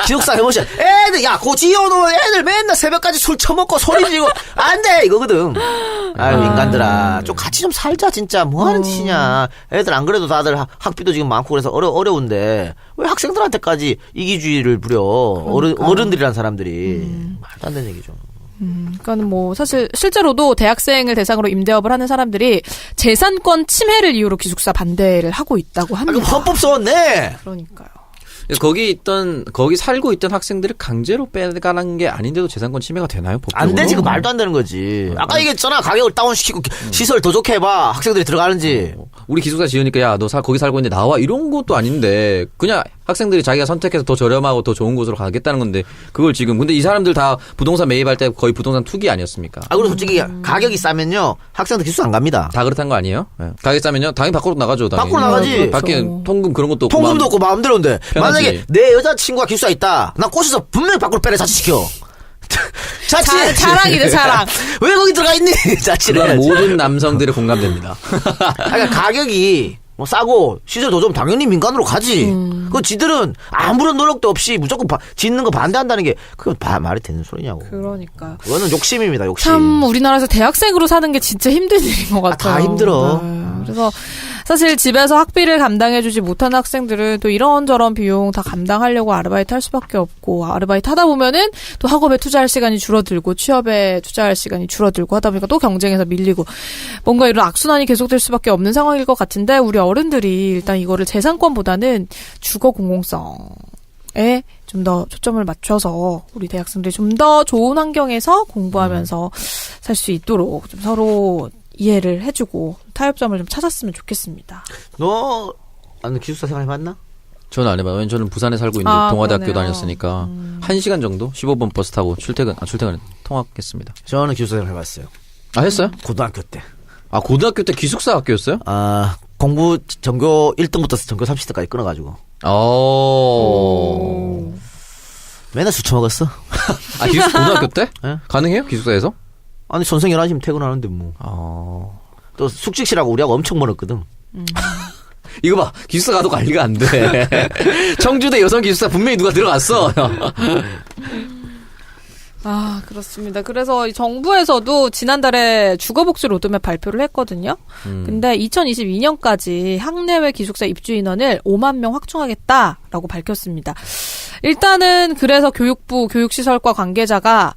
C: 기숙사 혐오 시절. 애들 지어놓은 애들 맨날 새벽까지 술 처먹고 소리 지르고 안 돼 이거거든. 아유 인간들아 좀 같이 좀 살자 진짜 뭐하는 짓이냐. 애들 안 그래도 다들 학비도 지금 많고 그래서 어려운데 왜 학생들한테까지 이기주의를 부려. 어른들이란 사람들이 말도 안 되는 얘기죠.
B: 그러니까는 뭐 사실 실제로도 대학생을 대상으로 임대업을 하는 사람들이 재산권 침해를 이유로 기숙사 반대를 하고 있다고 합니다.
C: 그럼 헌법 써왔네.
B: 그러니까요.
D: 거기 살고 있던 학생들을 강제로 빼가는 게 아닌데도 재산권 침해가 되나요? 법적으로?
C: 안 되지, 그 말도 안 되는 거지. 아까 얘기했잖아. 가격을 다운시키고 시설 더 좋게 해봐. 학생들이 들어가는지.
D: 우리 기숙사 지으니까 너 거기 살고 있는데 나와 이런 것도 아닌데 그냥 학생들이 자기가 선택해서 더 저렴하고 더 좋은 곳으로 가겠다는 건데 그걸 지금 근데 이 사람들 다 부동산 매입할 때 거의 부동산 투기 아니었습니까?
C: 그리고 솔직히 가격이 싸면요 학생들 기숙사 안 갑니다.
D: 다 그렇다는 거 아니에요? 네. 가격이 싸면요 당연히 밖으로 나가죠. 당연히.
C: 밖으로 나가지.
D: 밖에 통금 그런 것도 없고
C: 통금도 없고 마음대로인데 만약에 내 여자친구가 기숙사 있다 나 꼬셔서 분명히 밖으로 빼내 자취시켜. 자취
B: 자랑이네 자랑.
C: 왜 거기 들어가 있니? 자취를
D: 모든 남성들의 공감됩니다.
C: 그러니까 가격이 뭐 싸고 시설 더 좀 당연히 민간으로 가지. 그 지들은 아무런 노력도 없이 무조건 짓는 거 반대한다는 게 그건 말이 되는 소리냐고.
B: 그러니까.
C: 그거는 욕심입니다. 욕심.
B: 참 우리나라에서 대학생으로 사는 게 진짜 힘든 일인 것 같아요.
C: 다 힘들어.
B: 네. 그래서 사실 집에서 학비를 감당해주지 못하는 학생들은 또 이런저런 비용 다 감당하려고 아르바이트 할 수밖에 없고 아르바이트 하다 보면은 또 학업에 투자할 시간이 줄어들고 취업에 투자할 시간이 줄어들고 하다 보니까 또 경쟁에서 밀리고 뭔가 이런 악순환이 계속될 수밖에 없는 상황일 것 같은데 우리 어른들이 일단 이거를 재산권보다는 주거 공공성에 좀 더 초점을 맞춰서 우리 대학생들이 좀 더 좋은 환경에서 공부하면서 살 수 있도록 좀 서로 이해를 해주고 타협점을 좀 찾았으면 좋겠습니다.
C: 너 기숙사 생활 해봤나?
D: 저는 안 해봐요. 왜냐면 저는 부산에 살고 있는데 동아대학교
B: 그러네요.
D: 다녔으니까 1시간 정도 15분 버스 타고 출퇴근 통학했습니다.
C: 저는 기숙사 생활 해봤어요.
D: 아 했어요?
C: 고등학교 때.
D: 아 고등학교 때 기숙사 학교였어요?
C: 공부 전교 1등부터 전교 30등까지 끊어가지고. 맨날 술 처먹었어.
D: 기숙사 고등학교 때?
C: 네?
D: 가능해요? 기숙사에서?
C: 아니 선생 11시면 퇴근하는데 뭐. 또 숙직실하고 우리하고 엄청 멀었거든.
D: 이거 봐. 기숙사 가도 관리가 안 돼. 청주대 여성 기숙사 분명히 누가 들어갔어.
B: 그렇습니다. 그래서 이 정부에서도 지난달에 주거복지 로드맵 발표를 했거든요. 근데 2022년까지 학내외 기숙사 입주 인원을 5만 명 확충하겠다라고 밝혔습니다. 일단은 그래서 교육부 교육시설과 관계자가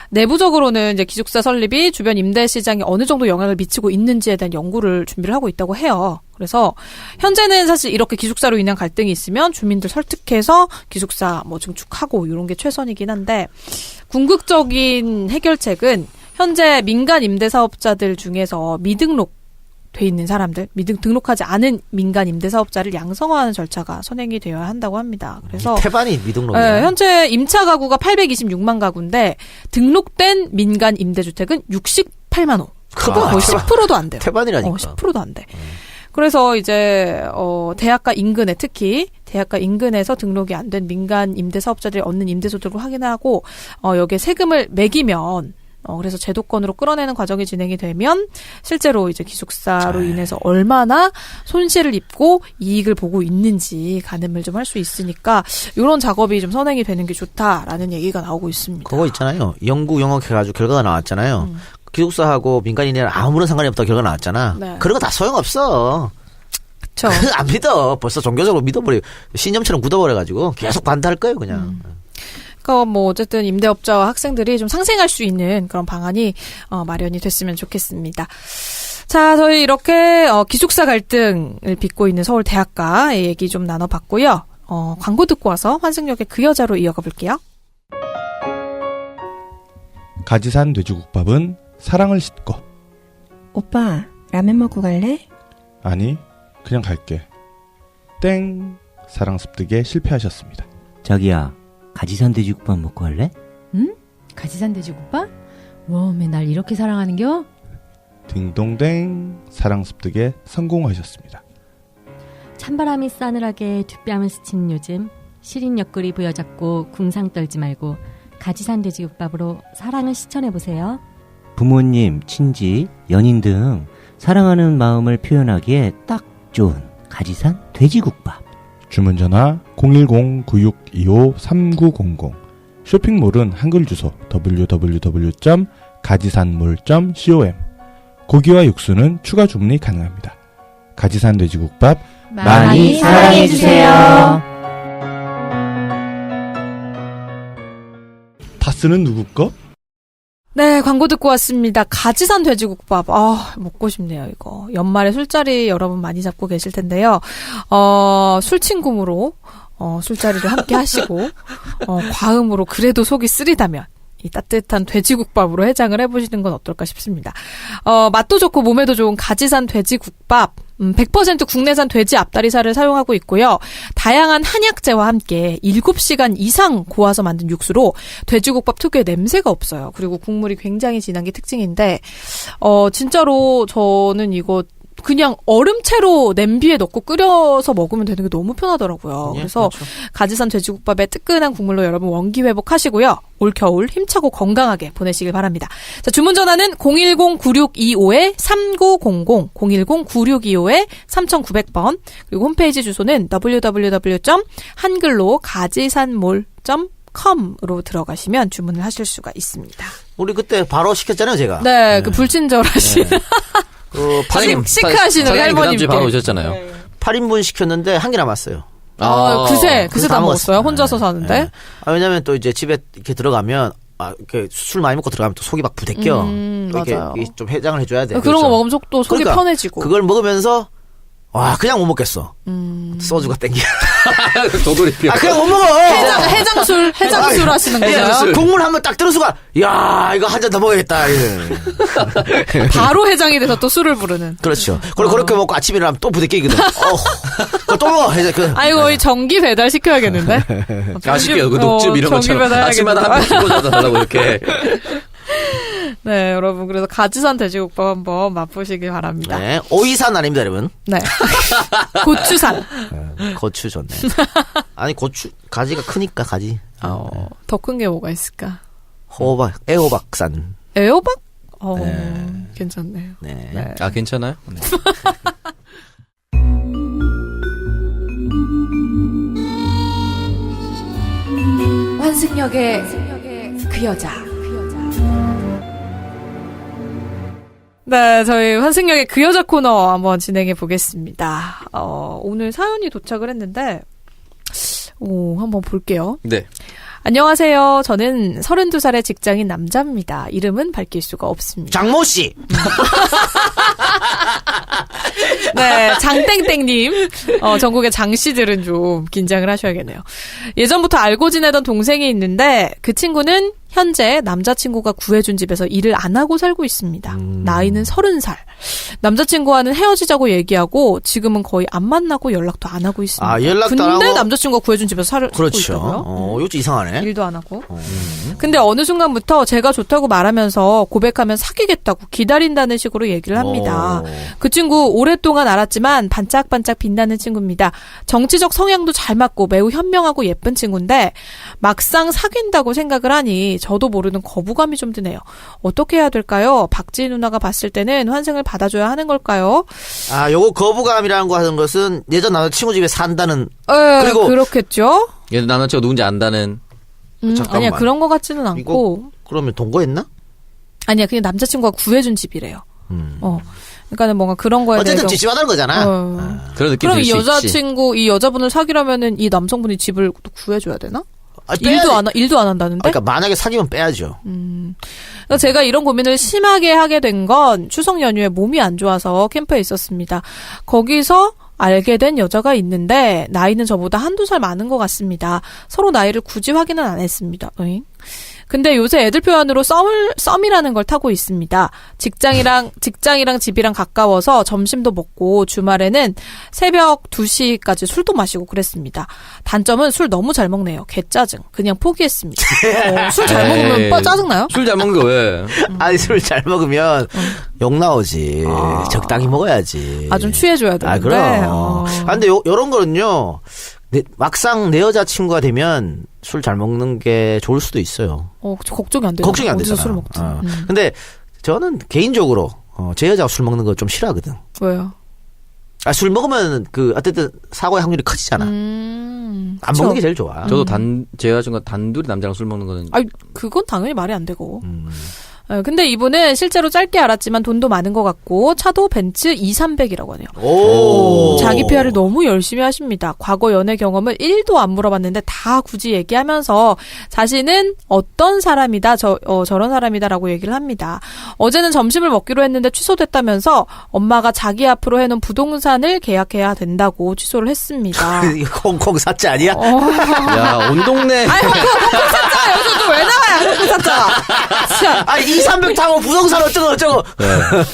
B: 내부적으로는 이제 기숙사 설립이 주변 임대 시장에 어느 정도 영향을 미치고 있는지에 대한 연구를 준비를 하고 있다고 해요. 그래서 현재는 사실 이렇게 기숙사로 인한 갈등이 있으면 주민들 설득해서 기숙사 뭐 증축하고 이런 게 최선이긴 한데 궁극적인 해결책은 현재 민간 임대사업자들 중에서 미등록 돼 있는 사람들, 등록하지 않은 민간 임대사업자를 양성화하는 절차가 선행이 되어야 한다고 합니다. 그래서
C: 태반이 미등록이야.
B: 현재 임차 가구가 826만 가구인데 등록된 민간 임대주택은 68만 호. 그거 거의 10%도 안 돼요.
C: 태반이라니까.
B: 10%도 안 돼. 그래서 이제 대학가 인근에 특히 대학가 인근에서 등록이 안 된 민간 임대사업자들이 얻는 임대소득을 확인하고 여기에 세금을 매기면 그래서 제도권으로 끌어내는 과정이 진행이 되면 실제로 이제 기숙사로 인해서 얼마나 손실을 입고 이익을 보고 있는지 가늠을 좀 할 수 있으니까 이런 작업이 좀 선행이 되는 게 좋다라는 얘기가 나오고 있습니다.
C: 그거 있잖아요. 연구 영역해가지고 결과가 나왔잖아요. 기숙사하고 민간인이랑 아무런 상관이 없다고 결과 나왔잖아.
B: 네.
C: 그런 거 다 소용없어.
B: 그쵸.
C: 안 믿어. 벌써 종교적으로 믿어버려. 신념처럼 굳어버려가지고 계속 반대할 거예요, 그냥.
B: 그러니까 뭐 어쨌든 임대업자와 학생들이 좀 상생할 수 있는 그런 방안이 마련이 됐으면 좋겠습니다. 자, 저희 이렇게 기숙사 갈등을 빚고 있는 서울대학가의 얘기 좀 나눠봤고요. 광고 듣고 와서 환승역의 그 여자로 이어가 볼게요.
I: 가지산 돼지국밥은 사랑을 싣고.
J: 오빠, 라면 먹고 갈래?
I: 아니, 그냥 갈게. 땡. 사랑 습득에 실패하셨습니다.
K: 자기야, 가지산 돼지국밥 먹고 할래?
L: 응? 가지산 돼지국밥? 웜에 날 이렇게 사랑하는겨?
I: 딩동댕. 사랑 습득에 성공하셨습니다.
M: 찬바람이 싸늘하게 뒷뺨을 스치는 요즘 시린 옆구리 부여잡고 궁상 떨지 말고 가지산 돼지국밥으로 사랑을 실천해보세요.
K: 부모님, 친지, 연인 등 사랑하는 마음을 표현하기에 딱 좋은 가지산 돼지국밥.
I: 주문 전화 010-9625-3900. 쇼핑몰은 한글 주소 www.가지산몰.com. 고기와 육수는 추가 주문이 가능합니다. 가지산 돼지국밥
L: 많이 사랑해주세요.
I: 다스는 누구 거?
B: 네, 광고 듣고 왔습니다. 가지산 돼지국밥. 먹고 싶네요, 이거. 연말에 술자리 여러분 많이 잡고 계실 텐데요. 술친구로, 술자리를 함께 하시고, 과음으로 그래도 속이 쓰리다면, 이 따뜻한 돼지국밥으로 해장을 해보시는 건 어떨까 싶습니다. 맛도 좋고 몸에도 좋은 가지산 돼지국밥. 100% 국내산 돼지 앞다리살을 사용하고 있고요. 다양한 한약재와 함께 7시간 이상 고아서 만든 육수로 돼지국밥 특유의 냄새가 없어요. 그리고 국물이 굉장히 진한 게 특징인데 진짜로 저는 이거 그냥 얼음채로 냄비에 넣고 끓여서 먹으면 되는 게 너무 편하더라고요.
C: 예,
B: 그래서
C: 그렇죠.
B: 가지산 돼지국밥의 뜨끈한 국물로 여러분 원기 회복하시고요. 올겨울 힘차고 건강하게 보내시길 바랍니다. 자, 주문 전화는 010-9625-3900, 010-9625-3900번, 그리고 홈페이지 주소는 www.한글로 가지산몰.com으로 들어가시면 주문을 하실 수가 있습니다.
C: 우리 그때 바로 시켰잖아요, 제가.
B: 네, 그 불친절하신.
C: 사장님,
B: 시크하시는 우리
D: 사장님 그 다음
B: 할머님께.
D: 주에 바로 오셨잖아요.
C: 8인분 시켰는데 한 개 남았어요.
B: 그새 다 먹었어요?
C: 먹었어요.
B: 혼자서 사는데?
C: 네. 왜냐면 또 이제 집에 이렇게 들어가면, 이렇게 술 많이 먹고 들어가면 또 속이 막 부대껴. 또 이렇게
B: 맞아요.
C: 좀 해장을 해줘야 돼.
B: 그런 거 먹으면 속도 속이
C: 그러니까
B: 편해지고.
C: 그걸 먹으면서, 그냥 못 먹겠어. 소주가 땡겨.
D: 도돌이 피워.
C: 그냥 못 먹어!
B: 해장술 하시는 거예요?
C: 국물 한번 딱 들어서가, 야, 이거 한 잔 더 먹어야겠다.
B: 바로 해장이 돼서 또 술을 부르는.
C: 그렇죠. 그리고 그렇게 먹고 아침에 일어나면 또 부대끼거든. 그거 또 먹어.
B: 아이고, 이 전기 배달 시켜야겠는데?
D: 시켜요. 그 녹즙 이런
B: 전기
D: 것처럼.
B: 배달
D: 아침마다 한 번씩 꽂아달라고 이렇게.
B: 네, 여러분. 그래서 가지산 돼지국밥 한번 맛보시길 바랍니다.
C: 네. 오이산 아닙니다, 여러분.
B: 네. 고추산.
C: 고추 좋네. 아니, 가지가 크니까, 가지.
B: 더 큰 게 뭐가 있을까?
C: 애호박산.
B: 애호박?
C: 네.
B: 괜찮네요.
C: 네.
B: 네.
D: 괜찮아요? 네.
B: 환승역의 그 여자. 네, 저희 환승역의 그 여자 코너 한번 진행해 보겠습니다. 오늘 사연이 도착을 했는데, 한번 볼게요.
D: 네.
B: 안녕하세요. 저는 32살의 직장인 남자입니다. 이름은 밝힐 수가 없습니다.
C: 장모 씨.
B: 네, 장땡땡님. 전국의 장씨들은 좀 긴장을 하셔야겠네요. 예전부터 알고 지내던 동생이 있는데 그 친구는 현재 남자친구가 구해준 집에서 일을 안 하고 살고 있습니다. 나이는 30살. 남자친구와는 헤어지자고 얘기하고 지금은 거의 안 만나고 연락도 안 하고 있습니다.
C: 아, 연락도
B: 근데
C: 안 하고?
B: 남자친구가 구해준 집에서 살고
C: 그렇죠.
B: 있다고요?
C: 이거 좀 이상하네.
B: 일도 안 하고. 근데 어느 순간부터 제가 좋다고 말하면서 고백하면 사귀겠다고 기다린다는 식으로 얘기를 합니다. 그 친구 오랫동안 알았지만 반짝반짝 빛나는 친구입니다. 정치적 성향도 잘 맞고 매우 현명하고 예쁜 친구인데 막상 사귄다고 생각을 하니 저도 모르는 거부감이 좀 드네요. 어떻게 해야 될까요? 박지희 누나가 봤을 때는 환승을 받아줘야 하는 걸까요?
C: 아, 요거 거부감이라는 거 하는 것은 예전 남자친구 집에 산다는.
B: 그리고 그렇겠죠?
D: 얘도 남자친구가 누군지 안다는.
C: 잠깐만.
B: 아니야, 그런 거 같지는 않고.
C: 그러면 동거했나?
B: 아니야, 그냥 남자친구가 구해준 집이래요. 그러니까는 뭔가 그런 거에
C: 어쨌든
B: 대해서
C: 찌찌하다는 거잖아.
D: 그런 느낌
B: 그럼
D: 들
B: 이
D: 수
B: 여자친구, 이 여자분을 사귀려면은 이 남성분이 집을 또 구해줘야 되나? 일도 안 한다는데?
C: 그러니까 만약에 사귀면 빼야죠.
B: 그러니까 제가 이런 고민을 심하게 하게 된 건 추석 연휴에 몸이 안 좋아서 캠프에 있었습니다. 거기서 알게 된 여자가 있는데 나이는 저보다 한두 살 많은 것 같습니다. 서로 나이를 굳이 확인은 안 했습니다. 근데 요새 애들 표현으로 썸이라는 걸 타고 있습니다. 직장이랑 집이랑 가까워서 점심도 먹고 주말에는 새벽 2시까지 술도 마시고 그랬습니다. 단점은 술 너무 잘 먹네요. 개짜증. 그냥 포기했습니다. 술 잘 먹으면 짜증나요?
D: 술 잘 먹는 거 왜?
C: 아니, 술 잘 먹으면 욕 나오지. 적당히 먹어야지.
B: 좀 취해줘야 되는데.
C: 그럼. 근데 요런 거는요. 막상 내 여자친구가 되면 술 잘 먹는 게 좋을 수도 있어요.
B: 걱정이 안 돼요.
C: 걱정이 안 되잖아.
B: 술을 먹지.
C: 근데 저는 개인적으로 제 여자가 술 먹는 거 좀 싫어하거든.
B: 왜요?
C: 술 먹으면 어쨌든 사고의 확률이 커지잖아. 안 먹는 게 제일 좋아.
D: 저도 제 여자친구가 단둘이 남자랑 술 먹는 거는.
B: 그건 당연히 말이 안 되고. 근데 이분은 실제로 짧게 알았지만 돈도 많은 것 같고 차도 벤츠 2,300이라고 하네요. 자기 PR을 너무 열심히 하십니다. 과거 연애 경험을 1도 안 물어봤는데 다 굳이 얘기하면서 자신은 어떤 사람이다, 저런 사람이다라고 얘기를 합니다. 어제는 점심을 먹기로 했는데 취소됐다면서 엄마가 자기 앞으로 해놓은 부동산을 계약해야 된다고 취소를 했습니다.
C: 홍콩 사자 아니야?
D: 야, 온 동네.
B: 홍콩 사자! 여기서 또 왜 나와요, 홍콩 사자!
C: 2,300 타고 부동산 어쩌고.
D: 네.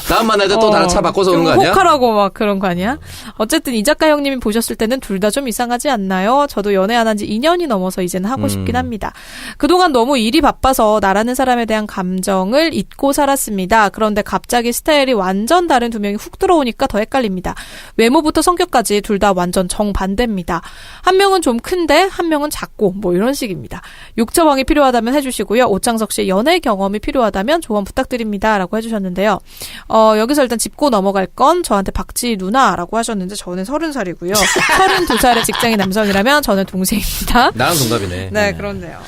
D: 다음 만날 때 또 다른 차 바꿔서 오는 거 아니야?
B: 혹하라고 막 그런 거 아니야? 어쨌든 이 작가 형님이 보셨을 때는 둘 다 좀 이상하지 않나요? 저도 연애 안 한 지 2년이 넘어서 이제는 하고 싶긴 합니다. 그동안 너무 일이 바빠서 나라는 사람에 대한 감정을 잊고 살았습니다. 그런데 갑자기 스타일이 완전 다른 두 명이 훅 들어오니까 더 헷갈립니다. 외모부터 성격까지 둘 다 완전 정반대입니다. 한 명은 좀 큰데 한 명은 작고 뭐 이런 식입니다. 육처왕이 필요하다면 해주시고요. 오창석 씨의 연애 경험이 필요하다면 조언 부탁드립니다. 라고 해주셨는데요. 여기서 일단 짚고 넘어갈 건 저한테 박지희 누나라고 하셨는데 저는 30살이고요. 32살의 직장인 남성이라면 저는 동생입니다.
D: 나랑 동갑이네.
B: 네, 그렇네요.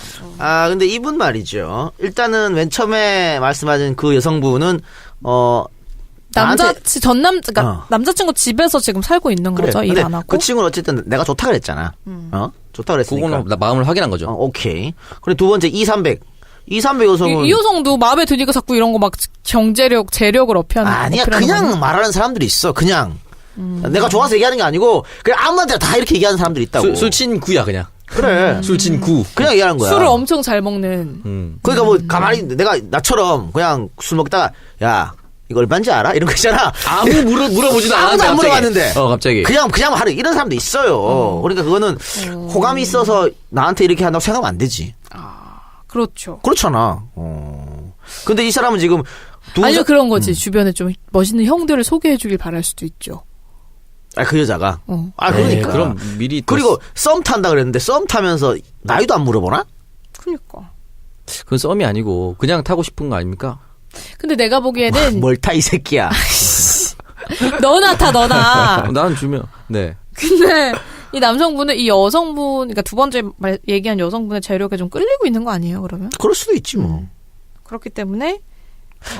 C: 근데 이분 말이죠. 일단은 맨 처음에 말씀하신 그 여성분은
B: 남자친구 집에서 지금 살고 있는 거죠. 일 안 하고.
C: 그 친구는 어쨌든 내가 좋다 그랬잖아. 좋다 그랬으니까.
D: 그거는 나 마음을 확인한 거죠.
C: 오케이. 그리고 두 번째 2,300 여성은
B: 이 여성도 마음에 드니까 자꾸 이런 거 막 재력을 어필하는
C: 아니야. 그냥 말하는 사람들이 있어. 그냥 내가 좋아서 얘기하는 게 아니고 그냥 아무한테나 다 이렇게 얘기하는 사람들이 있다고.
D: 술친구야 그냥.
C: 그래.
D: 술친구.
C: 그냥 얘기하는 거야.
B: 술을 엄청 잘 먹는.
C: 그러니까 뭐 가만히 내가 나처럼 그냥 술 먹다가 야 이거 얼마인지 알아? 이런 거 있잖아.
D: 아무 물어보지도 않았는데.
C: 아무도 안 물어봤는데.
D: 갑자기.
C: 그냥 하는 이런 사람도 있어요. 그러니까 그거는 호감이 있어서 나한테 이렇게 한다고 생각하면 안 되지.
B: 그렇죠.
C: 그렇잖아. 근데 이 사람은 지금
B: 아니요, 그런 거지. 주변에 좀 멋있는 형들을 소개해주길 바랄 수도 있죠.
C: 그 여자가.
D: 네,
C: 그러니까.
D: 그럼 미리.
C: 그리고 썸 탄다 그랬는데 썸 타면서 나이도 안 물어보나?
B: 그러니까.
D: 그건 썸이 아니고 그냥 타고 싶은 거 아닙니까?
B: 근데 내가 보기에는
C: 뭘 타 이 새끼야.
B: 너나 타, 너나.
D: 나는 주면. 네.
B: 근데 이 남성분은 이 여성분, 그러니까 두 번째 얘기한 여성분의 재력에 좀 끌리고 있는 거 아니에요, 그러면?
C: 그럴 수도 있지 뭐.
B: 그렇기 때문에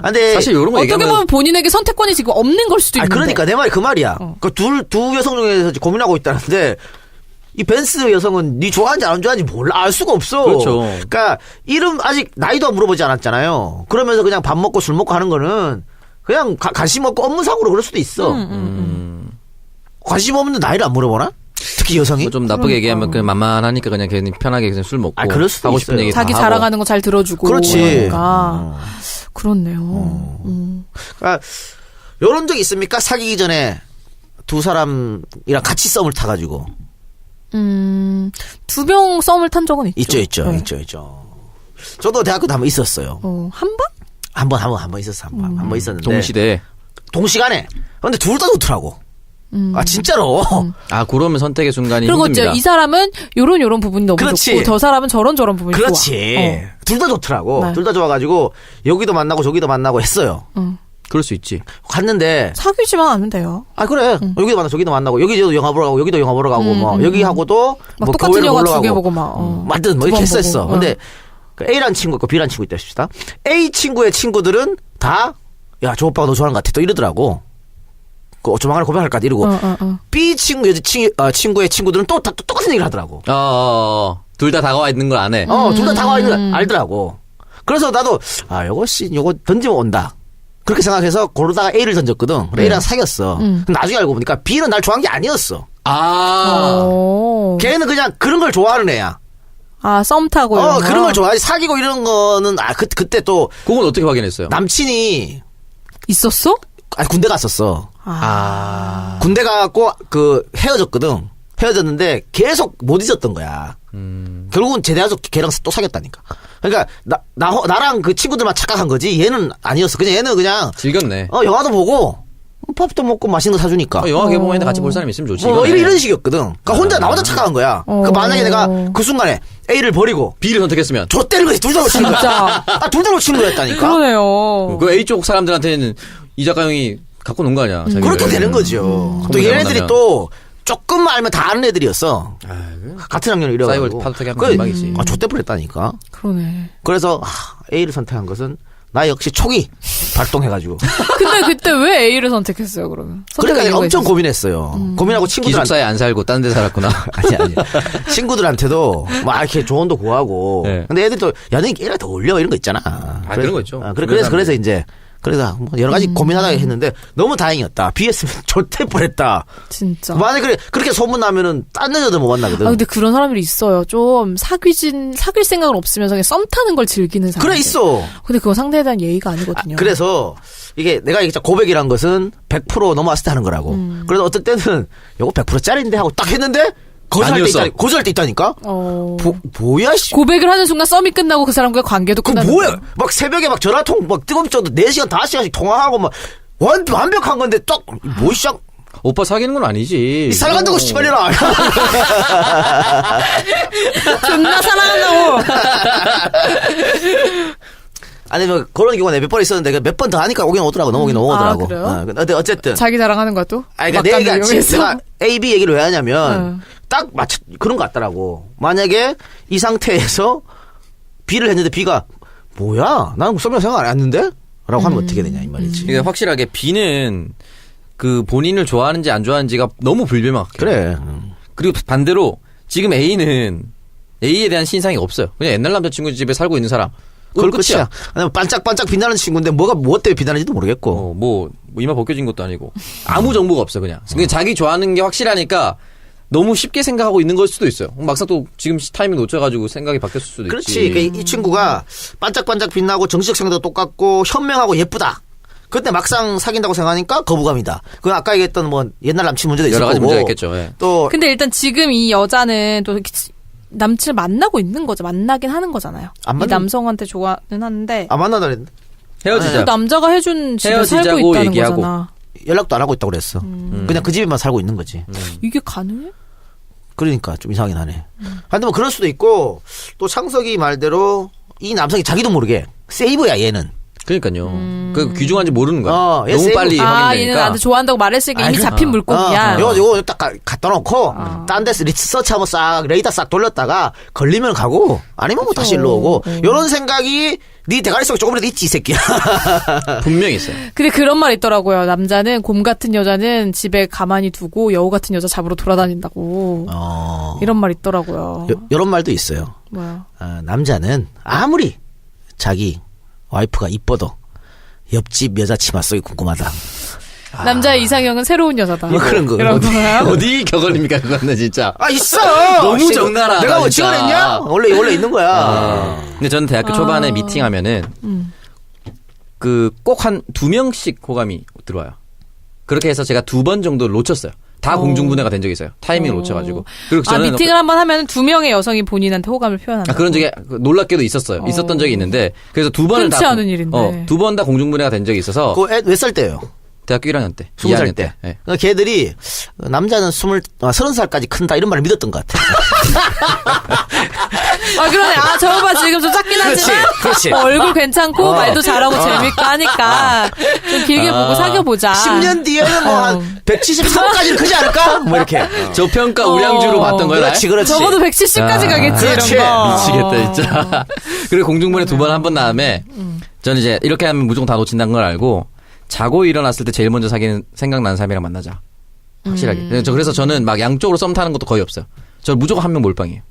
C: 근데
D: 사실 이런 거
B: 어떻게 보면 본인에게 선택권이 지금 없는 걸 수도 있는데.
C: 그러니까 내 말이 그 말이야. 그 두 여성 중에서 고민하고 있다는데 이 벤스 여성은 네 좋아하는지 안 좋아하는지 몰라. 알 수가 없어.
D: 그렇죠.
C: 그러니까 이름 아직 나이도 물어보지 않았잖아요. 그러면서 그냥 밥 먹고 술 먹고 하는 거는 그냥 관심 없고 업무상으로 그럴 수도 있어. 관심 없는데 나이를 안 물어보나? 특히 여성이?
D: 좀 나쁘게 얘기하면 그냥 만만하니까 그냥 괜히 편하게 그냥 술 먹고
C: 그럴 수도
D: 하고 싶은
C: 있어요.
D: 얘기
B: 자기
D: 다
B: 자랑하는 거 잘 들어주고.
C: 그렇지.
B: 그러니까. 그렇네요.
C: 그러니까 요런 적 있습니까? 사귀기 전에 두 사람이랑 같이 썸을 타가지고.
B: 2명 썸을 탄 적은 있죠.
C: 있죠.
B: 네.
C: 있죠. 저도 대학교 때 한 번 있었어요.
B: 한 번?
C: 한 번 있었어. 한 번 있었는데.
D: 동시간에.
C: 근데 둘 다 좋더라고. 아, 진짜로.
D: 아, 그러면 선택의 순간이
B: 그리고
D: 힘듭니다.
B: 이 사람은 요런 부분이 너무
C: 그렇지.
B: 좋고 저 사람은 저런 부분이
C: 그렇지.
B: 좋아.
C: 둘 다 좋더라고.
B: 네.
C: 둘 다 좋아가지고 여기도 만나고 저기도 만나고 했어요.
D: 그럴 수 있지.
C: 갔는데
B: 사귀지만 않으면 돼요.
C: 아 그래 여기도 만나고 저기도 만나고 여기도 영화 보러 가고 여기도 영화 보러 가고 뭐 여기하고도
B: 막
C: 뭐
B: 똑같은
C: 교회를
B: 영화
C: 보러
B: 2개
C: 가고
B: 보고 막
C: 맞든 뭐
B: 두
C: 이렇게
B: 번
C: 했었어.
B: 보고.
C: 근데 그 A라는 친구 있고 B라는 친구 있다 싶시다. A 친구의 친구들은 다 야 저 오빠가 너 좋아하는 것 같아 또 이러더라고. 그 조만간에 고백할까 이러고 B 친구 친구의 친구들은 또 똑같은 얘기를 하더라고.
D: 둘 다 다가와 있는 걸 안 해.
C: 둘 다 다가와 있는 걸 알더라고. 그래서 나도 요거 던지면 온다. 그렇게 생각해서 고르다가 A를 던졌거든. A랑 사귀었어. 나중에 알고 보니까 B는 날 좋아한 게 아니었어. 걔는 그냥 그런 걸 좋아하는 애야.
B: 아, 썸 타고 이런 거?
C: 그런 걸 좋아하지. 사귀고 이런 거는 그때 또
D: 그건 어떻게 확인했어요?
C: 남친이
B: 있었어?
C: 아니 군대 갔었어. 군대 가갖고 헤어졌거든. 헤어졌는데 계속 못 잊었던 거야. 결국은 제대해서 걔랑 또 사귀었다니까. 그러니까 나랑 그 친구들만 착각한 거지. 얘는 아니었어. 그냥 얘는 그냥
D: 즐겼네.
C: 영화도 보고 밥도 먹고 맛있는 거 사주니까.
D: 영화 개봉했는데 같이 볼 사람 있으면 좋지.
C: 이런 식이었거든. 그러니까 혼자 나 혼자 착각한 거야. 그러니까 만약에 내가 그 순간에 A를 버리고
D: B를 선택했으면
C: 좆대는 거지. 둘 다 놓친 거야. 둘 다 놓친 거였다니까.
B: 그러네요.
D: 그 A 쪽 사람들한테는 이 작가 형이 갖고 논 거 아니야.
C: 그렇게 되는 거죠. 또 얘네들이 또 조금만 알면 다 아는 애들이었어. 같은 학년을 이래가지고.
D: 사이버 파도 타기 하면 금방이지.
C: 좆대 뻔했다니까.
B: 그러네.
C: 그래서 A를 선택한 것은 나 역시 촉이 발동해가지고.
B: 근데 그때 왜 A를 선택했어요, 그러면?
C: 그러니까 내가 엄청 고민했어요. 고민하고 친구들한테.
D: 기숙사에 안 살고 딴 데 살았구나.
C: 아니. 친구들한테도 막 이렇게 조언도 구하고.
D: 네.
C: 근데 애들도 야, 너 얘랑 더 어울려 이런 거 있잖아.
D: 그런 거 있죠.
C: 그래서 이제. 그래서 뭐 여러 가지 고민하다가 했는데 너무 다행이었다. B했으면 좋대 뻔했다.
B: 진짜.
C: 만약에 그렇게 소문나면은 딴 여자들 못 만나거든.
B: 근데 그런 사람들이 있어요. 좀 사귈 생각은 없으면서 그냥 썸 타는 걸 즐기는 사람.
C: 그래 있어.
B: 근데 그건 상대에 대한 예의가 아니거든요.
C: 그래서 이게 내가 이게 고백이란 것은 100% 넘어왔을 때 하는 거라고. 그래서 어떨 때는 요거 100%짜리인데 하고 딱 했는데 거절할 때 있다니까. 뭐야 씨.
B: 고백을 하는 순간 썸이 끝나고 그 사람과 관계도 끝나는
C: 뭐야?
B: 거야.
C: 막 새벽에 막 전화통 막 뜨겁죠. 4시간 5시간씩 통화하고 막 완벽한 건데 딱 뭐 시작.
D: 오빠 사귀는 건 아니지.
C: 살간다고 씨발이라.
B: 존나 사랑한다고.
C: 아니 뭐 그런 경우가 몇 번 있었는데 몇 번 더 하니까 오긴 오더라고. 넘어오긴 오더라고.
B: 그래요?
C: 근데 어쨌든
B: 자기 자랑하는 거야 또?
C: 그러니까 내가 A, B 얘기를 왜 하냐면 딱 그런 거 같더라고. 만약에 이 상태에서 B를 했는데 B가 뭐야? 나는 썸이라고 생각 안 했는데? 라고 하면 어떻게 되냐 이 말이지.
D: 그러니까 확실하게 B는 그 본인을 좋아하는지 안 좋아하는지가 너무 불명확해.
C: 그래.
D: 그리고 반대로 지금 A는 A에 대한 신상이 없어요. 그냥 옛날 남자친구 집에 살고 있는 사람.
C: 그걸 끝이야. 반짝반짝 빛나는 친구인데 뭐 때문에 빛나는지도 모르겠고.
D: 뭐 이마 벗겨진 것도 아니고 아무 정보가 없어 그냥. 자기 좋아하는 게 확실하니까 너무 쉽게 생각하고 있는 걸 수도 있어요. 막상 또 지금 타이밍 놓쳐가지고 생각이 바뀌었을 수도
C: 그렇지.
D: 있지.
C: 그러니까 이 친구가 반짝반짝 빛나고 정치적 생각도 똑같고 현명하고 예쁘다. 근데 막상 사귄다고 생각하니까 거부감이다. 그건 아까 얘기했던 뭐 옛날 남친 문제도 있을
D: 여러 가지
C: 거고.
D: 문제가 있겠죠. 예.
C: 또
B: 근데 일단 지금 이 여자는 또 남친을 만나고 있는 거죠. 만나긴 하는 거잖아요. 이 남성한테 좋아는 하는데.
C: 안 만나다 그랬는데.
D: 헤어지자.
B: 그 남자가 해준 집에 살고 있다는 얘기하고. 거잖아.
C: 연락도 안 하고 있다고 그랬어. 그냥 그 집에만 살고 있는 거지.
B: 이게 가능해?
C: 그러니까 좀 이상하긴 하네. 근데 뭐 그럴 수도 있고 또 창석이 말대로 이 남성이 자기도 모르게 세이브야 얘는.
D: 그러니까요. 그 귀중한지 모르는 거야. 너무
C: 세이브.
D: 빨리 확인되니까.
B: 얘는 나한테 좋아한다고 말했으니까 이미 잡힌 물고기야.
C: 요거 딱 갖다 놓고 딴 데서 리서치 한번 싹 레이더 싹 돌렸다가 걸리면 가고 아니면 뭐 다시 일로 오고 요런 생각이 네 대가리 속에 조금이라도 있지 이 새끼야.
D: 분명히 있어요.
B: 근데 그런 말 있더라고요. 남자는 곰 같은 여자는 집에 가만히 두고 여우 같은 여자 잡으러 돌아다닌다고. 이런 말 있더라고요.
C: 요런 말도 있어요.
B: 뭐야?
C: 남자는 아무리 자기 와이프가 이뻐도 옆집 여자 치마 속이 궁금하다.
B: 남자의 이상형은 새로운 여자다.
C: 뭐 그런 거.
D: 어디 격언입니까 그거는 진짜.
C: 있어.
D: 너무 적나라.
C: 내가 뭐 지원했냐? 원래 있는 거야.
D: 근데 저는 대학교 초반에 미팅하면은 그 꼭 한 2명씩 호감이 들어와요. 그렇게 해서 제가 2번 정도 놓쳤어요. 다 공중분해가 된 적이 있어요. 타이밍을 놓쳐가지고. 그리고 저는
B: 미팅을 한번 하면 2명의 여성이 본인한테 호감을 표현한다.
D: 그런 적이 놀랍게도 있었어요. 있었던 적이 있는데 그래서 2번을 다
B: 흔치 않은 일인데.
D: 2번 다 공중분해가 된 적이 있어서.
C: 그거 몇 살 때예요?
D: 대학교 1학년 때.
C: 20살 때.
D: 네.
C: 그러니까 걔들이 남자는 30살까지 큰다 이런 말을 믿었던 것 같아.
B: 그러네. 저거 봐, 지금 좀 작긴 하지만.
C: 그렇지.
B: 얼굴 괜찮고, 말도 잘하고 재밌고 하니까. 좀 길게 보고 사귀어보자.
C: 10년 뒤에는 뭐 한 173까지는 크지 않을까? 뭐 이렇게.
D: 저평가 우량주로 봤던 거야.
C: 그렇지.
B: 적어도 170까지 가겠지.
C: 그렇지.
B: 이런 거.
D: 미치겠다, 진짜. 그리고 공중분해 2번 한 번 다음에, 저는 이제 이렇게 하면 무조건 다 놓친다는 걸 알고, 자고 일어났을 때 제일 먼저 사귀는 생각나는 사람이랑 만나자. 확실하게. 그래서 저는 막 양쪽으로 썸 타는 것도 거의 없어요. 저 무조건 한 명 몰빵이에요.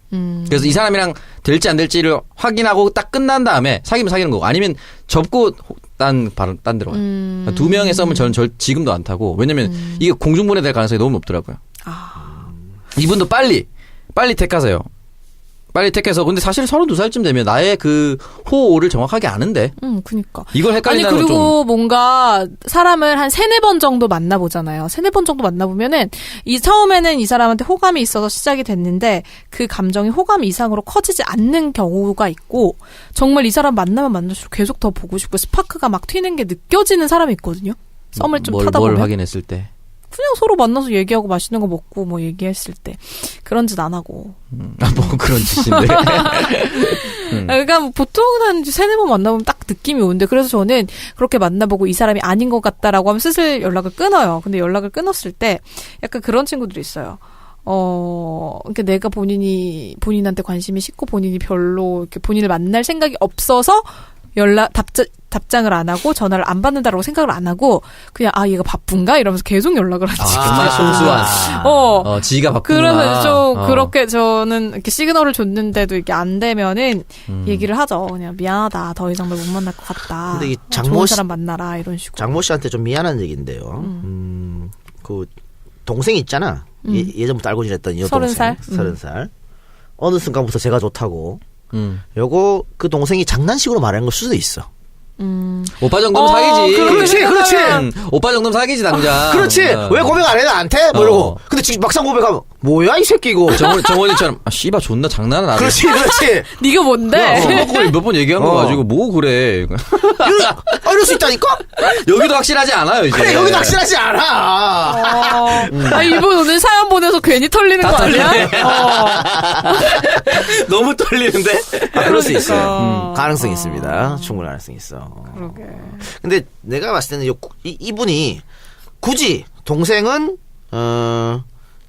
D: 그래서 이 사람이랑 될지 안 될지를 확인하고 딱 끝난 다음에 사귀면 사귀는 거고 아니면 접고 딴 데로 가요. 2명의 썸을 저는 지금도 안 타고 왜냐면 이게 공중분해 될 가능성이 너무 높더라고요. 이분도 빨리 택하세요. 빨리 택해서 근데 사실 32살쯤 되면 나의 그 호를 정확하게 아는데.
B: 그니까.
D: 이걸 헷갈린다는 건
B: 그리고
D: 좀.
B: 뭔가 사람을 한 3-4번 정도 만나보잖아요. 3-4번 정도 만나보면은 처음에는 이 사람한테 호감이 있어서 시작이 됐는데 그 감정이 호감 이상으로 커지지 않는 경우가 있고 정말 이 사람 만나면 만날수록 계속 더 보고 싶고 스파크가 막 튀는 게 느껴지는 사람이 있거든요. 썸을 좀 타다 보면.
D: 뭘 확인했을 때.
B: 그냥 서로 만나서 얘기하고 맛있는 거 먹고 뭐 얘기했을 때 그런 짓 안 하고.
D: 뭐 그런 짓인데.
B: 그러니까 보통은 한 3-4번 만나보면 딱 느낌이 오는데 그래서 저는 그렇게 만나보고 이 사람이 아닌 것 같다라고 하면 슬슬 연락을 끊어요. 근데 연락을 끊었을 때 약간 그런 친구들이 있어요. 그러니까 내가 본인한테 관심이 식고 본인이 별로 이렇게 본인을 만날 생각이 없어서 답장을 안 하고 전화를 안 받는다라고 생각을 안 하고 그냥 얘가 바쁜가 이러면서 계속 연락을 하지.
D: 정말 순수한. 지가 바쁘구나.
B: 그래서 좀 그렇게 저는 이렇게 시그널을 줬는데도 이게 안 되면은 얘기를 하죠. 그냥 미안하다. 더 이상 널 못 만날 것 같다.
C: 근데 이
B: 좋은 사람 만나라 이런 식으로.
C: 장모 씨한테 좀 미안한 얘기인데요. 그 동생 있잖아. 예전부터 알고 지냈던 이 여동생.
B: 30살.
C: 30살. 어느 순간부터 제가 좋다고. 요거 그 동생이 장난식으로 말하는 걸 수도 있어.
D: 오빠 정도면 사귀지.
C: 그렇지.
D: 오빠 정도면 사귀지 당장.
C: 그렇지. 왜 고백 안 해 나한테? 뭐 이러고. 근데 지금 막상 고백하면 뭐야 이 새끼 이거.
D: 정원이처럼 씨발 존나 장난은 안 해.
C: 그렇지.
B: 네가 뭔데?
D: 그걸 몇 번 얘기한 거 가지고 뭐 그래.
C: 이럴 수 있다니까?
D: 여기도 확실하지 않아요 이제.
C: 그래 여기도 확실하지 않아.
B: 이분 오늘 사연 보내서 괜히 털리는 거 아니야?
D: 너무 떨리는데?
C: 그럴 수 있어요. 가능성이 있습니다. 충분히 가능성이 있어.
B: 그러게.
C: 근데 내가 봤을 때는 이분이 굳이 동생은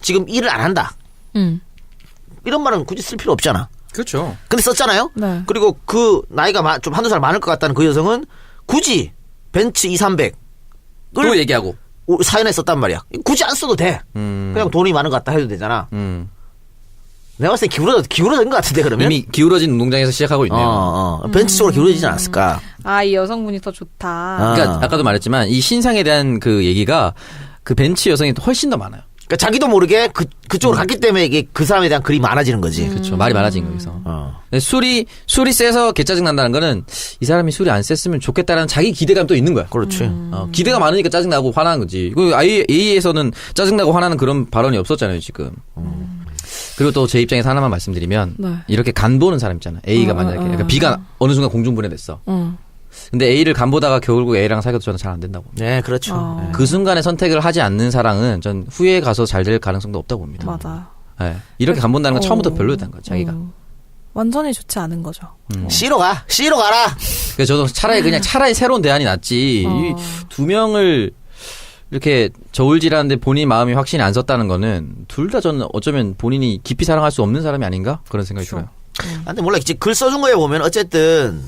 C: 지금 일을 안 한다. 이런 말은 굳이 쓸 필요 없잖아.
D: 그렇죠.
C: 근데 썼잖아요.
B: 네.
C: 그리고 그 나이가 좀 한두 살 많을 것 같다는 그 여성은 굳이 벤츠 200, 300을
D: 또 얘기하고
C: 사연에 썼단 말이야. 굳이 안 써도 돼. 그냥 돈이 많은 것 같다 해도 되잖아. 내가 봤을 때 기울어진 것 같은데 그러면?
D: 이미 기울어진 운동장에서 시작하고 있네요.
C: 벤츠 쪽으로 기울어지지 않았을까?
B: 이 여성분이 더 좋다.
D: 그러니까 아까도 말했지만 이 신상에 대한 그 얘기가 그 벤츠 여성이 훨씬 더 많아요.
C: 그러니까 자기도 모르게 그쪽으로 갔기 때문에 이게 그 사람에 대한 글이 많아지는 거지.
D: 그렇죠. 말이 많아진 거기서. 근데 술이 세서 개짜증 난다는 거는 이 사람이 술이 안 셌으면 좋겠다라는 자기 기대감이 또 있는 거야.
C: 그렇지.
D: 기대가 많으니까 짜증 나고 화나는 거지. 그 A에서는 짜증 나고 화나는 그런 발언이 없었잖아요 지금. 그리고 또 제 입장에서 하나만 말씀드리면 이렇게 간 보는 사람 있잖아요. A가 만약에 그러니까 B가 어느 순간 공중분해됐어. 근데 A를 간 보다가 결국 A랑 사귀어도 저는 잘 안 된다고.
C: 네, 그렇죠.
D: 네. 그 순간에 선택을 하지 않는 사랑은 전 후에 가서 잘 될 가능성도 없다고 봅니다.
B: 맞아.
D: 네. 이렇게 간 본다는 건 처음부터 별로였다는 거야, 자기가.
B: 완전히 좋지 않은 거죠.
C: C로 가라.
D: 그래서 저도 차라리 새로운 대안이 낫지. 이 2명을 이렇게 저울질하는데 본인 마음이 확신이 안 섰다는 거는 둘 다 저는 어쩌면 본인이 깊이 사랑할 수 없는 사람이 아닌가? 그런 생각이 들어요.
C: 근데 몰라, 글 써준 거에 보면 어쨌든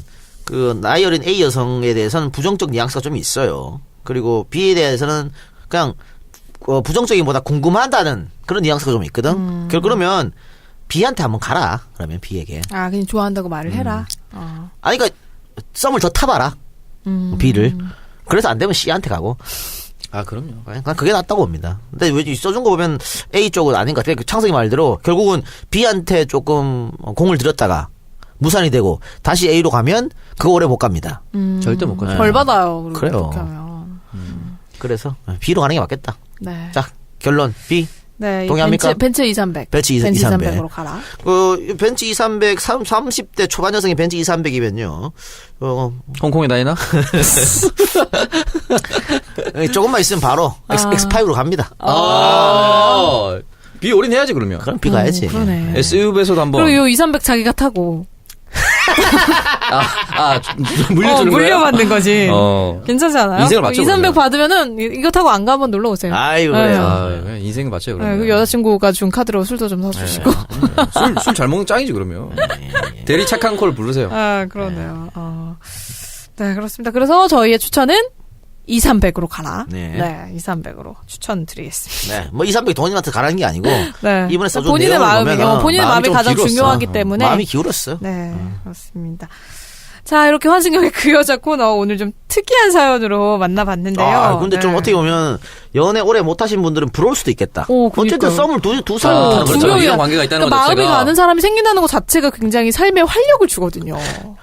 C: 그 나이 어린 A 여성에 대해서는 부정적 뉘앙스가 좀 있어요. 그리고 B에 대해서는 그냥 부정적이보다 궁금하다는 그런 뉘앙스가 좀 있거든. 그러면 B한테 한번 가라. 그러면 B에게.
B: 그냥 좋아한다고 말을 해라.
C: 그러니까 썸을 더 타봐라. B를. 그래서 안 되면 C한테 가고.
D: 그럼요.
C: 그냥 그게 낫다고 봅니다. 근데 왜 써준 거 보면 A 쪽은 아닌 것 같아요. 창석이 말대로 결국은 B한테 조금 공을 들였다가 무산이 되고 다시 A로 가면 그거 오래 못 갑니다.
D: 절대 못 가죠.
B: 벌 받아요.
C: 그래요.
B: 그렇게 하면.
C: 그래서 B로 가는 게 맞겠다.
B: 네.
C: 자, 결론 B.
B: 네,
C: 동의합니까?
B: 벤츠 2,300.
C: 벤츠
B: 2,300으로 가라.
C: 벤츠 2,300 30대 초반 여성이 벤츠 2,300이면요.
D: 홍콩에 다니나?
C: 조금만 있으면 바로 X5로 갑니다.
D: B 올인해야지 그러면.
C: 그럼 B 가야지.
B: 그러네.
D: SUV에서도 한번.
B: 그리고 요 2,300 자기가 타고.
D: 물려주는 거야?
B: 물려받는 거지. 괜찮지 않아요?
D: 인생을 맞춰.
B: 2,300 받으면은 이거 타고 안 가면 놀러 오세요.
C: 아이고, 그래요.
D: 인생을 맞춰요,
B: 네,
D: 그러면.
B: 그 여자친구가 준 카드로 술도 좀 사주시고.
D: 술 잘 먹는 짱이지, 그러면. 대리 착한 콜 부르세요.
B: 아, 그러네요. 네, 그렇습니다. 그래서 저희의 추천은 2,300으로 가라.
C: 네.
B: 2,300으로 추천드리겠습니다.
C: 네. 뭐 2,300 돈님한테 가라는 게 아니고.
B: 네.
C: 이번에 써준
B: 본인의
C: 내용을 보면
B: 본인의 마음이
C: 좀
B: 가장
C: 기울었어.
B: 중요하기 때문에.
C: 마음이 기울었어요.
B: 네, 그렇습니다. 자, 이렇게 환승역의 그 여자 코너 오늘 좀 특이한 사연으로 만나봤는데요.
C: 근데 좀
B: 네.
C: 어떻게 보면 연애 오래 못하신 분들은 부러울 수도 있겠다.
B: 그러니까요.
C: 어쨌든 썸을 두 살 타는
B: 두
C: 거죠.
B: 명이나.
D: 이런 관계가 있다는
B: 그러니까
D: 것
B: 마음이
D: 자체가.
B: 가는 사람이 생긴다는 것 자체가 굉장히 삶에 활력을 주거든요.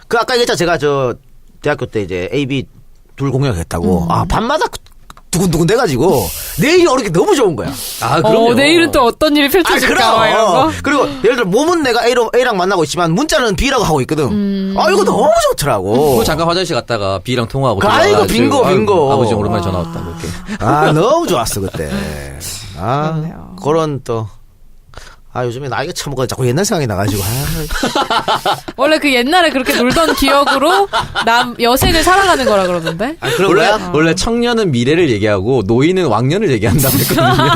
C: 그 아까 얘기했잖아. 제가 저 대학교 때 이제 AB 둘 공약했다고. 밤마다 두근두근 돼가지고 내일이 오르기 너무 좋은 거야.
D: 그럼요.
B: 내일은 또 어떤 일이 펼쳐질까 막 이런 거.
C: 그리고 예를 들어 몸은 내가 A랑 만나고 있지만 문자는 B라고 하고 있거든. 이거 너무 좋더라고.
D: 그 잠깐 화장실 갔다가 B랑 통화하고.
C: 아이고 빙고.
D: 아버지 오랜만에 전화 왔다고 이렇게.
C: 너무 좋았어 그때.
B: 그렇네요.
C: 그런 또. 요즘에 나이가 처먹어 자꾸 옛날 생각이 나가지고.
B: 원래 그 옛날에 그렇게 놀던 기억으로 여생을 살아가는 거라 그러던데.
C: 그런 거야?
D: 원래 청년은 미래를 얘기하고 노인은 왕년을 얘기한다고 했거든요.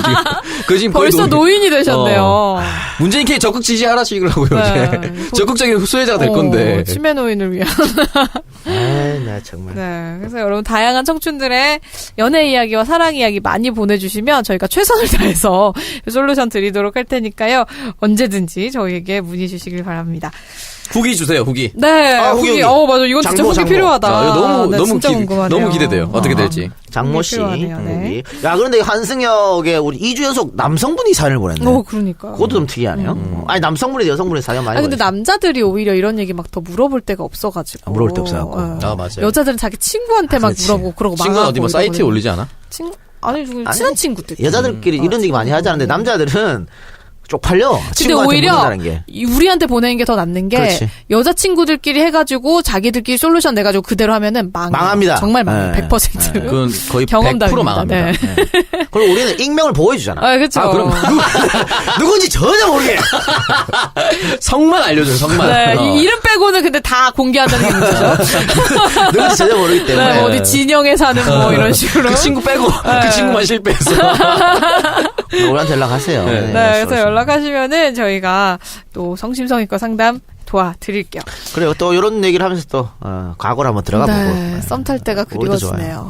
D: 그 지금 거의
B: 벌써 노인이 되셨네요.
D: 문재인 K 적극 지지하라시더라고요.
B: 네.
D: 적극적인 수혜자가 될 건데.
B: 치매 노인을 위한.
C: 나 정말.
B: 네. 그래서 여러분 다양한 청춘들의 연애 이야기와 사랑 이야기 많이 보내주시면 저희가 최선을 다해서 솔루션 드리도록 할 테니까요. 언제든지 저희에게 문의 주시길 바랍니다.
D: 후기 주세요, 후기.
B: 네, 후기. 맞아. 이건 진짜 후기 필요하다.
D: 너무
B: 진짜 궁금하네요.
D: 너무 기대돼요. 어떻게 될지.
C: 장모 씨.
B: 필요하네요, 네.
C: 그런데 한승역에 우리 2주 연속 남성분이 사연을 보냈네.
B: 그러니까.
C: 그것도 좀 특이하네요. 남성분이 여성분이 사연 많이
B: 근데
C: 보냈어요.
B: 남자들이 오히려 이런 얘기 막 더 물어볼 데가 없어가지고.
C: 물어볼 데 없어갖고.
D: 맞아요.
B: 여자들은 자기 친구한테 막 물어보고 그러고 막.
D: 친구는 어디 뭐 사이트에 올리지 않아?
B: 아니, 친한 친구들.
C: 여자들끼리 이런 얘기 많이 하지 않는데 남자들은 쪽팔려.
B: 근데
C: 친구한테
B: 오히려
C: 보낸다는 게.
B: 우리한테 보내는 게 더 낫는 게
C: 그렇지.
B: 여자친구들끼리 해가지고 자기들끼리 솔루션 내가지고 그대로 하면 망합니다. 정말 망해요.
C: 네.
B: 100%.
D: 그건 거의
B: 경험담입니다.
D: 100% 망합니다.
B: 네.
C: 그리고 우리는 익명을 보호해주잖아.
B: 그렇죠.
D: 그럼
C: 누군지 전혀 모르게.
D: 성만 알려줘요, 성만.
B: 네, 이름 빼고는 근데 다 공개한다는 게 문제죠.
C: 누군지 전혀 모르기 때문에.
B: 네, 어디 진영에 사는 뭐 이런 식으로.
D: 그 친구 빼고 그 친구만 실패했어.
C: 우리한테 연락하세요.
B: 네, 그래서 연락하시면은 저희가 또 성심성의과 상담 도와드릴게요.
C: 그래요. 또 이런 얘기를 하면서 또 과거를 한번 들어가 보고.
B: 네, 썸 탈 때가 그리워지네요.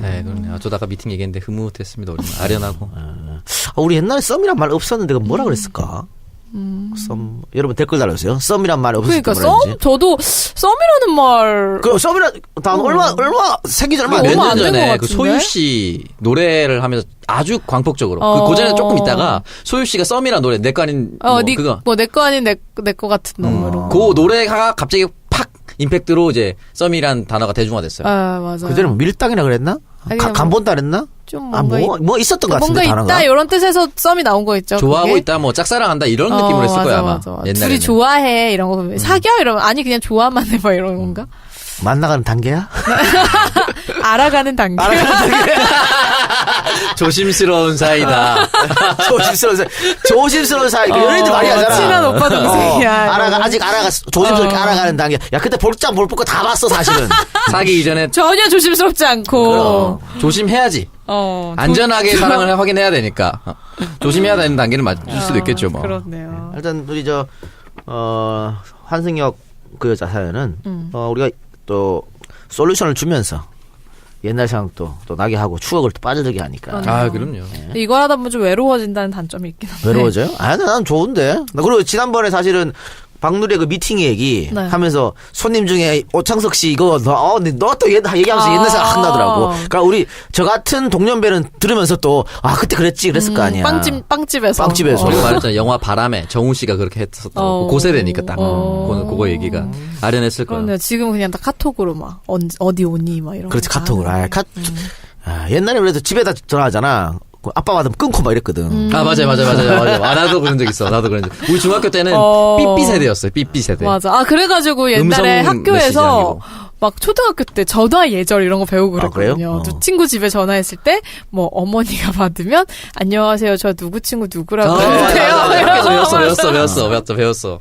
D: 네, 그러네요. 어쩌다가 미팅 얘기했는데 흐뭇했습니다. 우리 아련하고.
C: 우리 옛날에 썸이란 말 없었는데 뭐라 그랬을까? 썸 여러분 댓글 달아주세요. 썸이란 말 없었을 때
B: 그러니까 저도 썸이라는 말.
C: 그 썸이란 단 얼마 생기 전 얼마
D: 몇
B: 얼마
D: 년
B: 안 된 것
D: 전에 그
B: 같은데?
D: 소유 씨 노래를 하면서 아주 광폭적으로 그 전에 조금 있다가 소유 씨가 썸이란 노래 내 거 아닌 그거
B: 내 거 아닌 내 거 같은 놈으로.
D: 그 노래가 갑자기 팍 임팩트로 이제 썸이란 단어가 대중화됐어요.
B: 맞아.
C: 그 전에 뭐 밀당이라 그랬나? 간본다 그랬나?
B: 좀
C: 뭐 있었던 것 같은데
B: 뭔가
C: 단어가.
B: 있다 이런 뜻에서 썸이 나온 거 있죠.
D: 좋아하고
B: 그게?
D: 있다, 뭐 짝사랑한다 이런 느낌으로 했을 거야 아마. 옛날에는.
B: 둘이 좋아해 이런 거 사겨 이러면 아니 그냥 좋아만 해봐 이런 건가?
C: 만나가는 단계야?
B: 알아가는 단계.
D: 조심스러운 사이다.
C: 조심스러운 사이. 연예인들 많이 하잖아.
B: 친한 오빠 동생이야.
C: 아직 조심스럽게 알아가는 단계. 야, 그때 볼 거 다 봤어, 사실은.
D: 사귀기 전에
B: 전혀 조심스럽지 않고.
D: 조심해야지. 안전하게 사랑을 확인해야 되니까. 조심해야 되는 단계를 맞출 수도 있겠죠, 뭐.
B: 그렇네요.
C: 일단, 우리 환승역 그 여자 사연은, 우리가 또, 솔루션을 주면서, 옛날 생각도 또 나게 하고 추억을 또 빠져들게 하니까.
D: 그럼요.
B: 근데 이걸 하다 보면 좀 외로워진다는 단점이 있긴 한데.
C: 외로워져요? 난 좋은데. 그리고 지난번에 사실은 박누리의 그 미팅 얘기 하면서 손님 중에 오창석 씨 이거 너 또 얘기하면서 옛날 생각 나더라고. 그러니까 우리 저 같은 동년배는 들으면서 또 그때 그랬을 거 아니야.
B: 빵집에서.
D: 그리고 말했잖아. 영화 바람에 정우 씨가 그렇게 했었다고. 고세대니까 딱. 그거 얘기가 아련했을 거예요.
B: 그런데 지금 그냥 다 카톡으로 막 어디 오니 막 이런.
C: 그렇지, 카톡으로. 옛날에 그래도 집에다 전화하잖아. 아빠 받으면 끊고 막 이랬거든.
D: 맞아요. 나도 그런 적 있어. 우리 중학교 때는 삐삐 세대였어요. 삐삐 세대.
B: 맞아. 그래가지고 옛날에 학교에서 막 초등학교 때 전화 예절 이런 거 배우고 그랬거든요. 또 친구 집에 전화했을 때 뭐 어머니가 받으면 안녕하세요. 저 누구 친구 누구라고
D: 배웠어.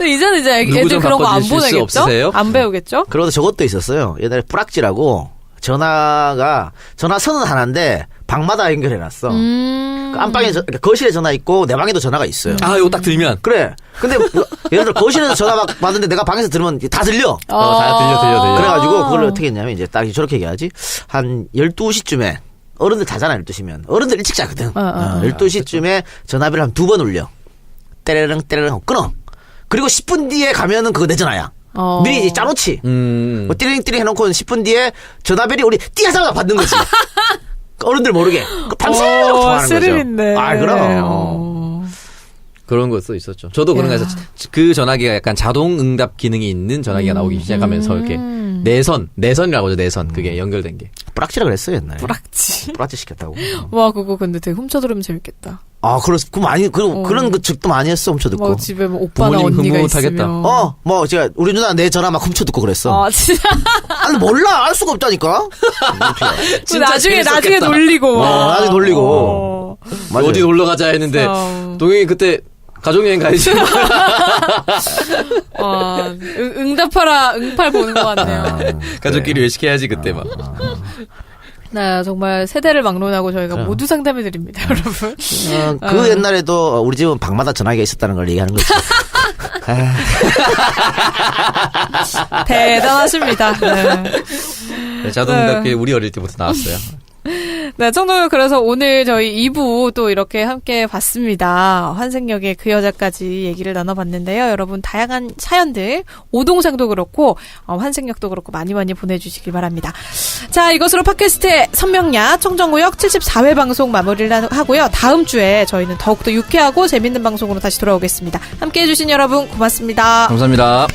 B: 이제는 이제 애들 그런 거 안 보내겠죠? 안 배우겠죠?
C: 그러다 저것도 있었어요. 옛날에 뿌락지라고 전화 선은 하나인데 방마다 연결해놨어. 그 안방에 거실에 전화 있고 내 방에도 전화가 있어요.
D: 이거 딱 들면
C: 그래. 근데 예를 들어 거실에서 전화 막 받는데 내가 방에서 들으면 다 들려.
D: 다 들려.
C: 그래가지고 그걸 어떻게 했냐면 이제 딱 저렇게 얘기하지. 한 12시쯤에 어른들 자잖아. 12시면 어른들 일찍 자거든. 12시쯤에 전화비를 한 2번 울려. 때레릉 하고 끊어. 그리고 10분 뒤에 가면은 그거 내 전화야. 미리 이제 짜놓지. 뭐 띠링 해놓고 10분 뒤에 전화벨이 우리 띠하자마자 받는 거지. 어른들 모르게. 밤새도록 통화하는
B: 스릴인데.
C: 거죠. 그럼.
D: 그런 것도 있었죠. 저도 그런 거에서 그 전화기가 약간 자동 응답 기능이 있는 전화기가 나오기 시작하면서 이렇게 내선이라고 하죠. 내선. 그게 연결된 게.
C: 뿌락지라 그랬어요, 옛날에.
B: 뿌락지
C: 시켰다고.
B: 와, 그거 근데 되게 훔쳐 들으면 재밌겠다.
C: 그런 그 즉도 많이 했어, 훔쳐 듣고.
B: 뭐 집에 뭐 오빠나 언니가 있으면.
C: 제가 우리 누나 내 전화 막 훔쳐 듣고 그랬어.
B: 진짜.
C: 아니, 몰라. 알 수가 없다니까.
B: 진짜 나중에 놀리고.
C: 나중에 놀리고.
D: 어디 놀러 가자 했는데, 동영이 그때 가족여행 가야지.
B: 응답하라, 응팔 보는 것 같네요.
D: 가족끼리 외식해야지, 그때 막.
B: 네, 정말 세대를 막론하고 저희가 모두 상담해드립니다, 여러분.
C: 그 옛날에도 우리 집은 방마다 전화기가 있었다는 걸 얘기하는 거죠.
B: 대단하십니다.
D: 자동응답기 우리 어릴 때부터 나왔어요.
B: 네, 청동요. 그래서 오늘 저희 2부 또 이렇게 함께 봤습니다. 환생역의 그 여자까지 얘기를 나눠봤는데요. 여러분 다양한 사연들, 오동생도 그렇고 환생역도 그렇고 많이 보내주시길 바랍니다. 자, 이것으로 팟캐스트의 선명야 청정구역 74회 방송 마무리를 하고요. 다음 주에 저희는 더욱더 유쾌하고 재밌는 방송으로 다시 돌아오겠습니다. 함께해 주신 여러분 고맙습니다.
D: 감사합니다.